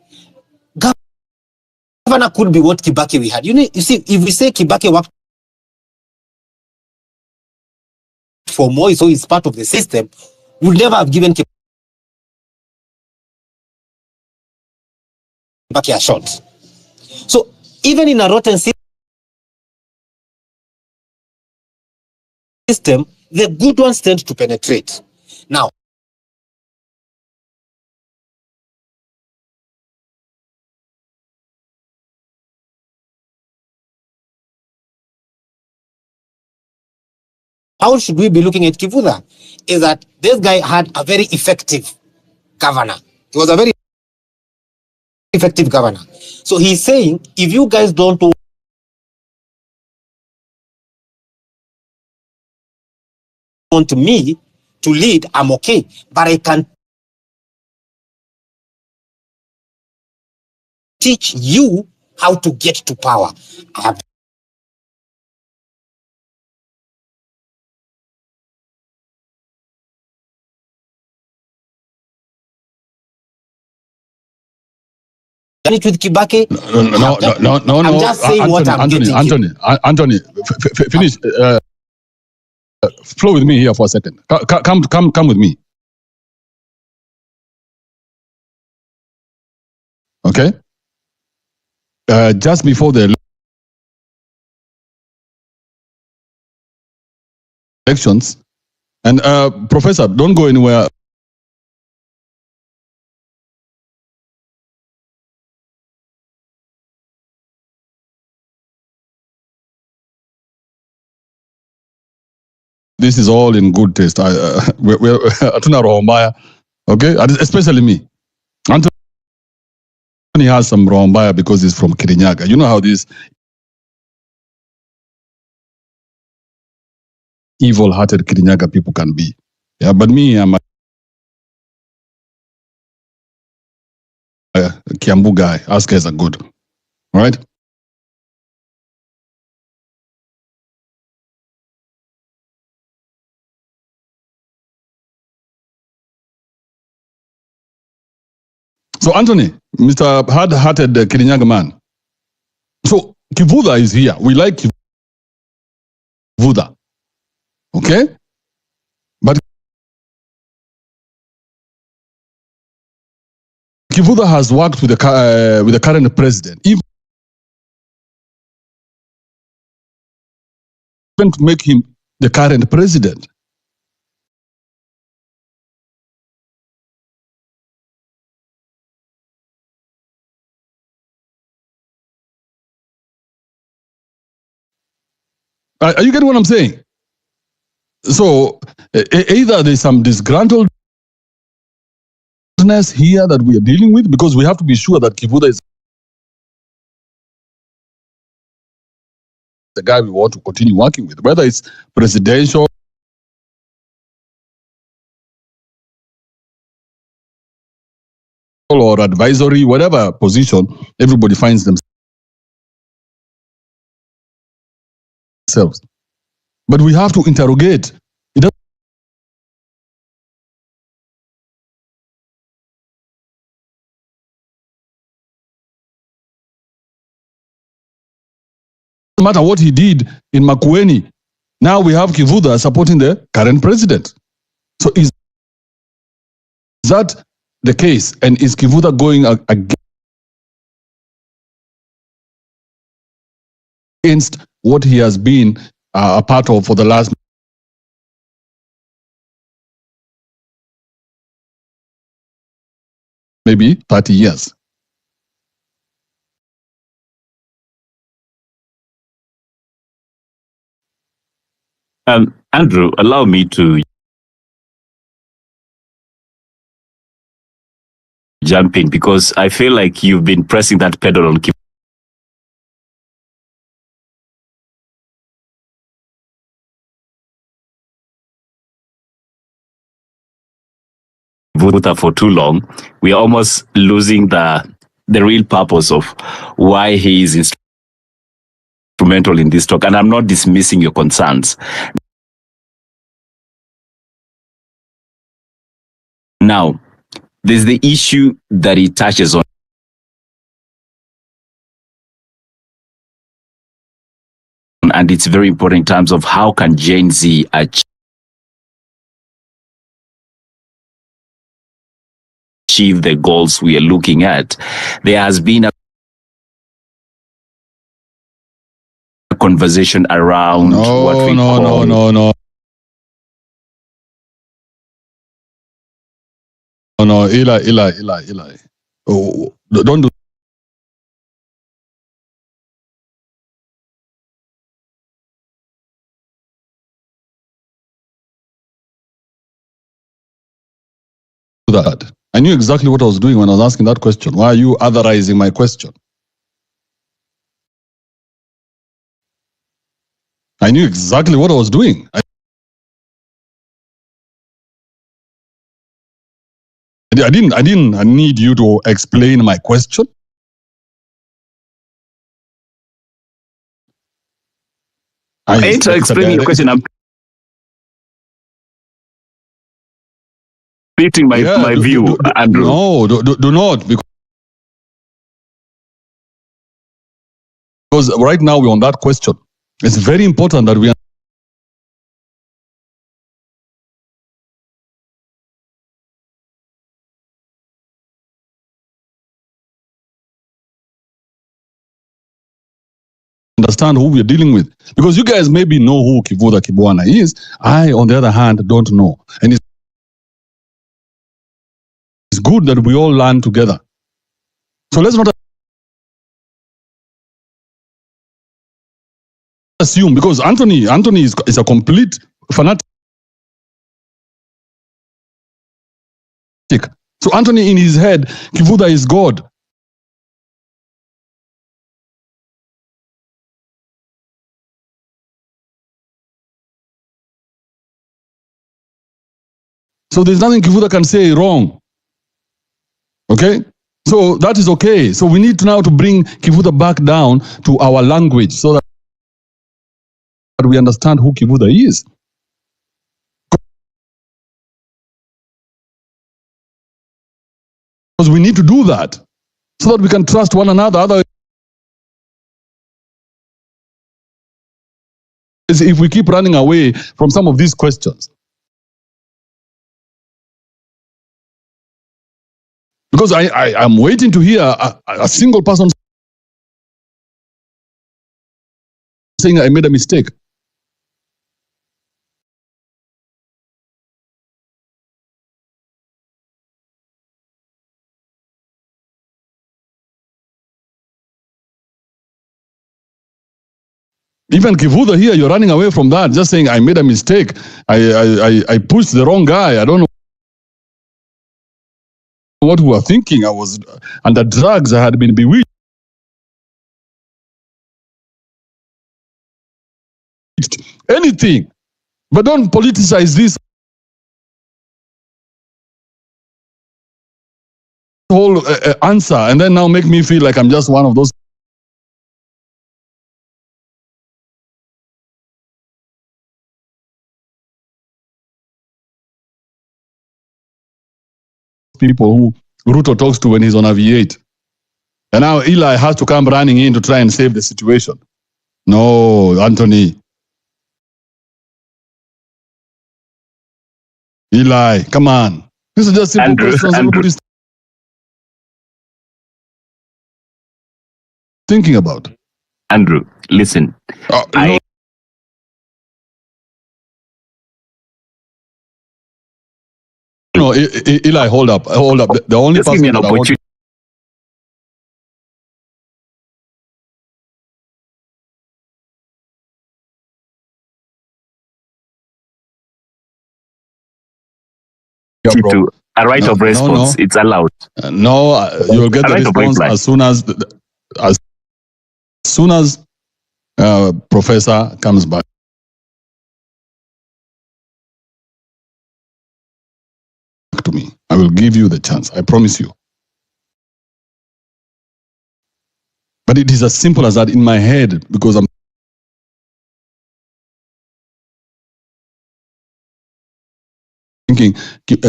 governor could be what Kibaki we had. You see, if we say Kibaki worked for Moi, so he's part of the system, we'd never have given Kibaki a shot. So even in a rotten system, the good ones tend to penetrate. Now, how should we be looking at Kivuda? Is that this guy had a very effective governor. He was a very effective governor. So he's saying, if you guys don't want me to lead, I'm okay. But I can teach you how to get to power. I have done it with Kibaki. No. I'm just saying Anthony, what I'm getting. Anthony, finish. Flow with me here for a second. Come with me. Okay. Just before the elections, and Professor, don't go anywhere. This is all in good taste. We're Atuna Rohomaya, okay? Especially me. Anthony has some Rohomaya because he's from Kirinyaga. You know how these evil-hearted Kirinyaga people can be. Yeah, but me, I'm a Kiambu guy. Us guys are good. All right? So, Anthony, Mr. hard-hearted Kirinyaga man. So, Kivuda is here. We like Kivuda. Okay? But Kivuda has worked with the current president. Even to make him the current president. Are you getting what I'm saying? So either there's some disgruntledness here that we are dealing with, because we have to be sure that Kivuda is the guy we want to continue working with, whether it's presidential or advisory, whatever position everybody finds themselves. But we have to interrogate. It doesn't matter what he did in Makueni. Now we have Kivuda supporting the current president. So is that the case? And is Kivuda going against what he has been a part of for the last maybe 30 years? Andrew, allow me to jump in because I feel like you've been pressing that pedal on Kivuta for too long. We are almost losing the real purpose of why he is instrumental in this talk. And I'm not dismissing your concerns. Now, there's the issue that he touches on, and it's very important in terms of how can Gen Z achieve the goals we are looking at. There has been a conversation around what we call... No, Eli. Oh, don't do that. I knew exactly what I was doing when I was asking that question. Why are you otherizing my question? I knew exactly what I was doing. I didn't need you to explain my question. I ain't explaining your question. I'm repeating my view, Andrew. No, do not, because right now we're on that question. It's very important that we understand who we're dealing with. Because you guys maybe know who Kivuta Kibwana is. I, on the other hand, don't know. And it's good that we all learn together. So let's not assume, because Anthony is a complete fanatic. So Anthony, in his head, Kivuta is God. So there's nothing Kivuta can say wrong. Okay? So that is okay. So we need now to bring Kivuta back down to our language so that we understand who Kivuta is. Because we need to do that so that we can trust one another. Otherwise, if we keep running away from some of these questions. Because I'm waiting to hear a single person saying I made a mistake. Even Kivuta here, you're running away from that, just saying I made a mistake. I pushed the wrong guy. I don't know what we were thinking. I was under drugs. I had been bewitched. Anything. But don't politicize this whole answer and then now make me feel like I'm just one of those people who Ruto talks to when he's on a V8. And now Eli has to come running in to try and save the situation. No, Anthony. Eli, come on. This is just simple questions everybody's thinking about. Andrew, listen. No, Eli, hold up. The only person that I want Yeah, bro. to a right of response. It's allowed. You will get A the right of response reply. as soon as Professor comes back to me. I will give you the chance. I promise you. But it is as simple as that in my head, because I'm thinking,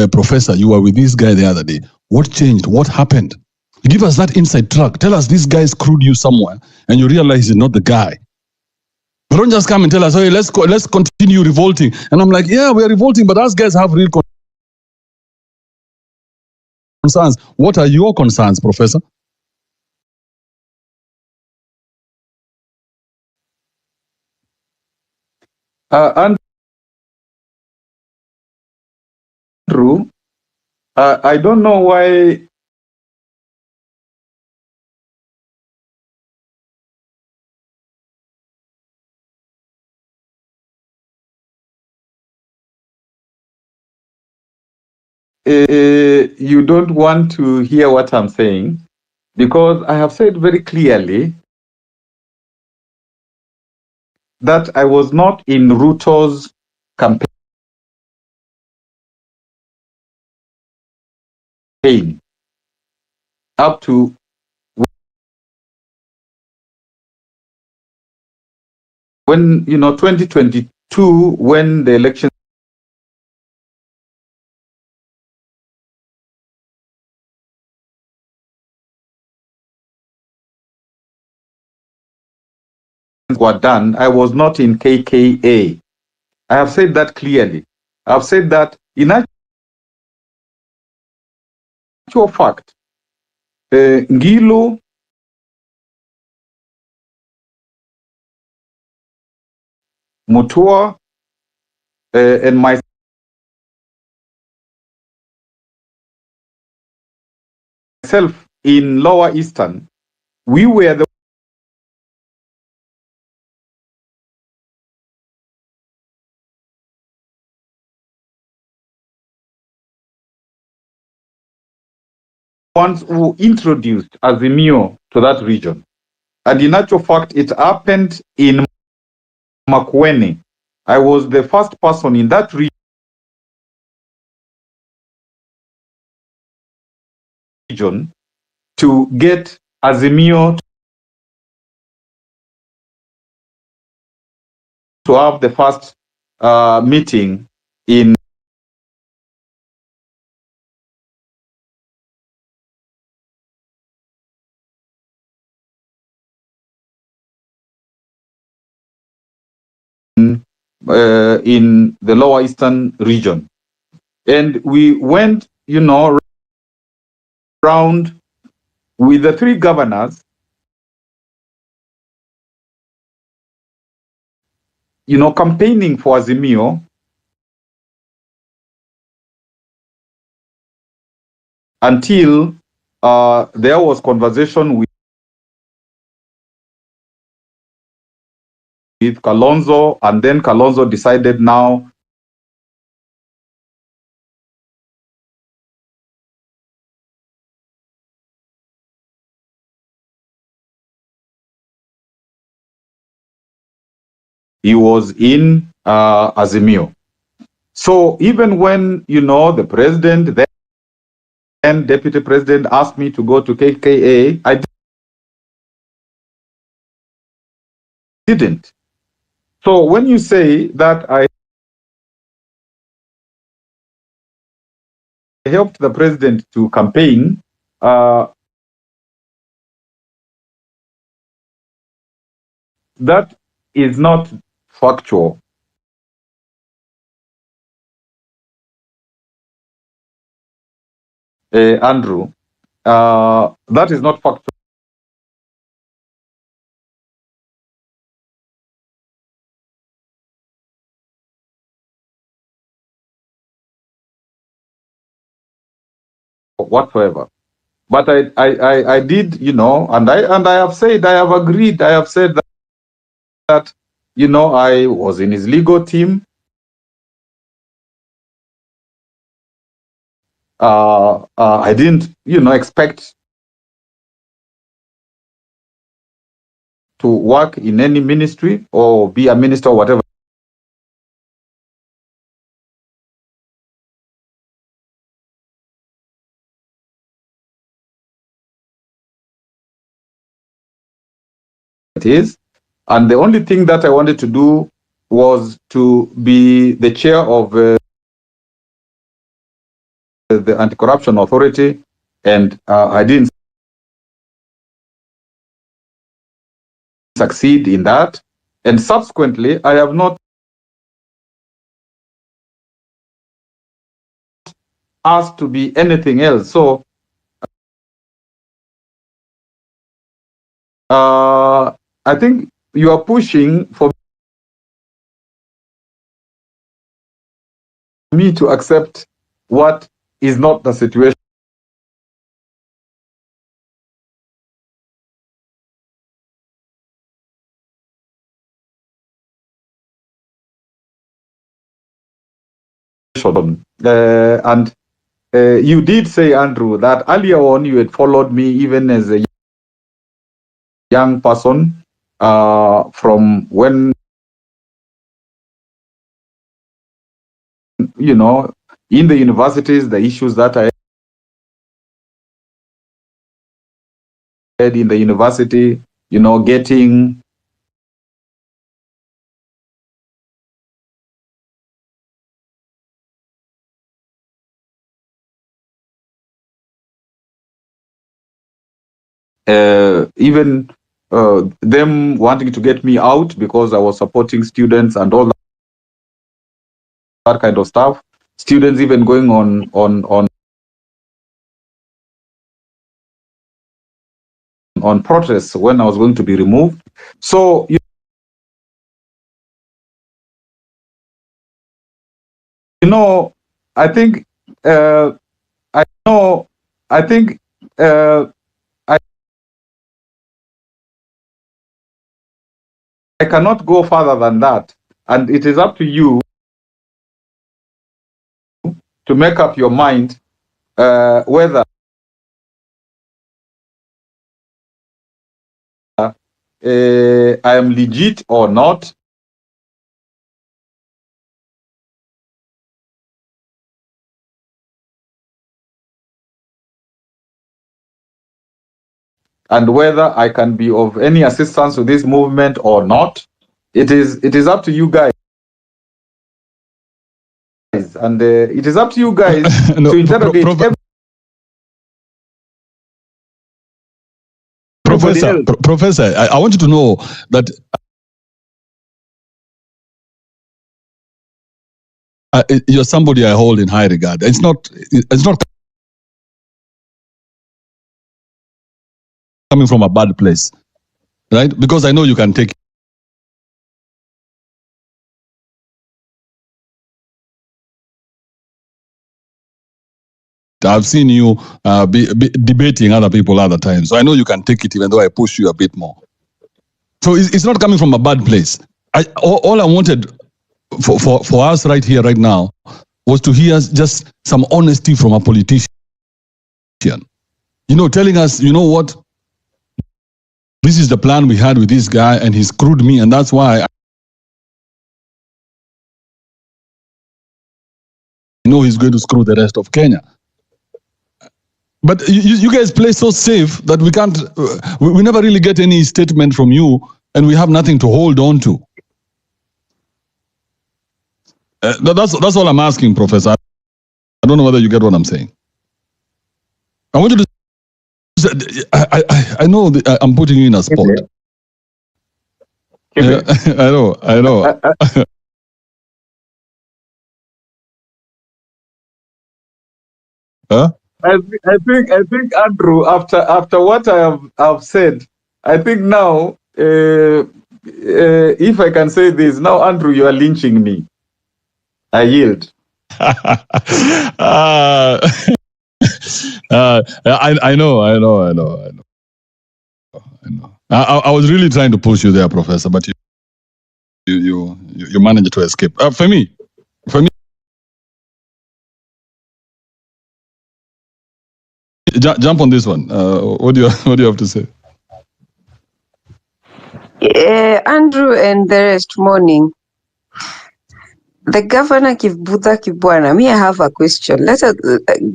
Professor, you were with this guy the other day. What changed? What happened? Give us that inside track. Tell us this guy screwed you somewhere, and you realize he's not the guy. But don't just come and tell us, hey, let's continue revolting. And I'm like, yeah, we are revolting, but us guys have real concerns. What are your concerns, Professor? Andrew, I don't know why you don't want to hear what I'm saying, because I have said very clearly that I was not in Ruto's campaign up to when 2022, when the election were done. I was not in KKA. I have said that clearly. I've said that in actual fact, Ngilu Mutua and myself in Lower Eastern, we were the ones who introduced Azimio to that region. And in actual fact, it happened in Makueni. I was the first person in that region to get Azimio to have the first meeting in the Lower Eastern region. And we went, around with the three governors, campaigning for Azimio until there was conversation with Kalonzo, and then Kalonzo decided now he was in Azimio. So even when, the president, then deputy president, asked me to go to KKA, I didn't. So when you say that I helped the president to campaign, that is not factual. Andrew, that is not factual whatsoever. But I did, and I have said, I have agreed, I have said that I was in his legal team. I didn't, expect to work in any ministry or be a minister or whatever it is. And the only thing that I wanted to do was to be the chair of the Anti-Corruption Authority, and I didn't succeed in that. And subsequently, I have not asked to be anything else. So I think you are pushing for me to accept what is not the situation. And you did say, Andrew, that earlier on you had followed me even as a young person from when, in the universities, the issues that I had in the university, getting even them wanting to get me out because I was supporting students and all that kind of stuff. Students even going on protests when I was going to be removed. So I think I think I cannot go further than that, and it is up to you to make up your mind whether I am legit or not. And whether I can be of any assistance to this movement or not, it is up to you guys. And it is up to you guys No, to interrogate Professor, I want you to know that you're somebody I hold in high regard. It's not coming from a bad place, right? Because I know you can take. I've seen you be debating other people other times, so I know you can take it, even though I push you a bit more. So it's not coming from a bad place. All I wanted for us right here, right now, was to hear just some honesty from a politician. Telling us, what, this is the plan we had with this guy, and he screwed me, and that's why I know he's going to screw the rest of Kenya. But you guys play so safe that we can't, we never really get any statement from you, and we have nothing to hold on to. That's all I'm asking, Professor. I don't know whether you get what I'm saying. I want you to. I know I'm putting you in a spot. I know. Huh? I think Andrew, after what I have said, I think now, if I can say this, now Andrew, you are lynching me. I yield. I know. I was really trying to push you there, Professor, but you managed to escape. For me, Jump on this one. What do you have to say? Andrew and the rest, morning. The governor Kivutha Kibwana, me, I have a question. Let us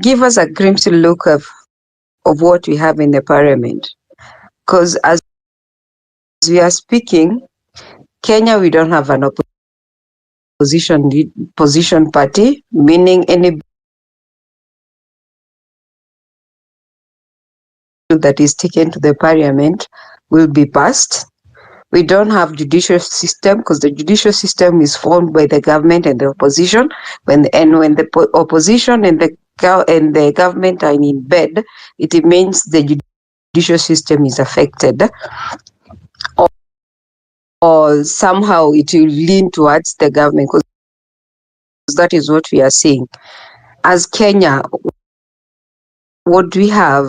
give us a glimpse look of what we have in the parliament. Because as we are speaking, Kenya, we don't have an opposition party, meaning any bill that is taken to the parliament will be passed. We don't have judicial system because the judicial system is formed by the government and the opposition. When the opposition and the government are in bed, it means the judicial system is affected, or somehow it will lean towards the government, because that is what we are seeing. As Kenya, what we have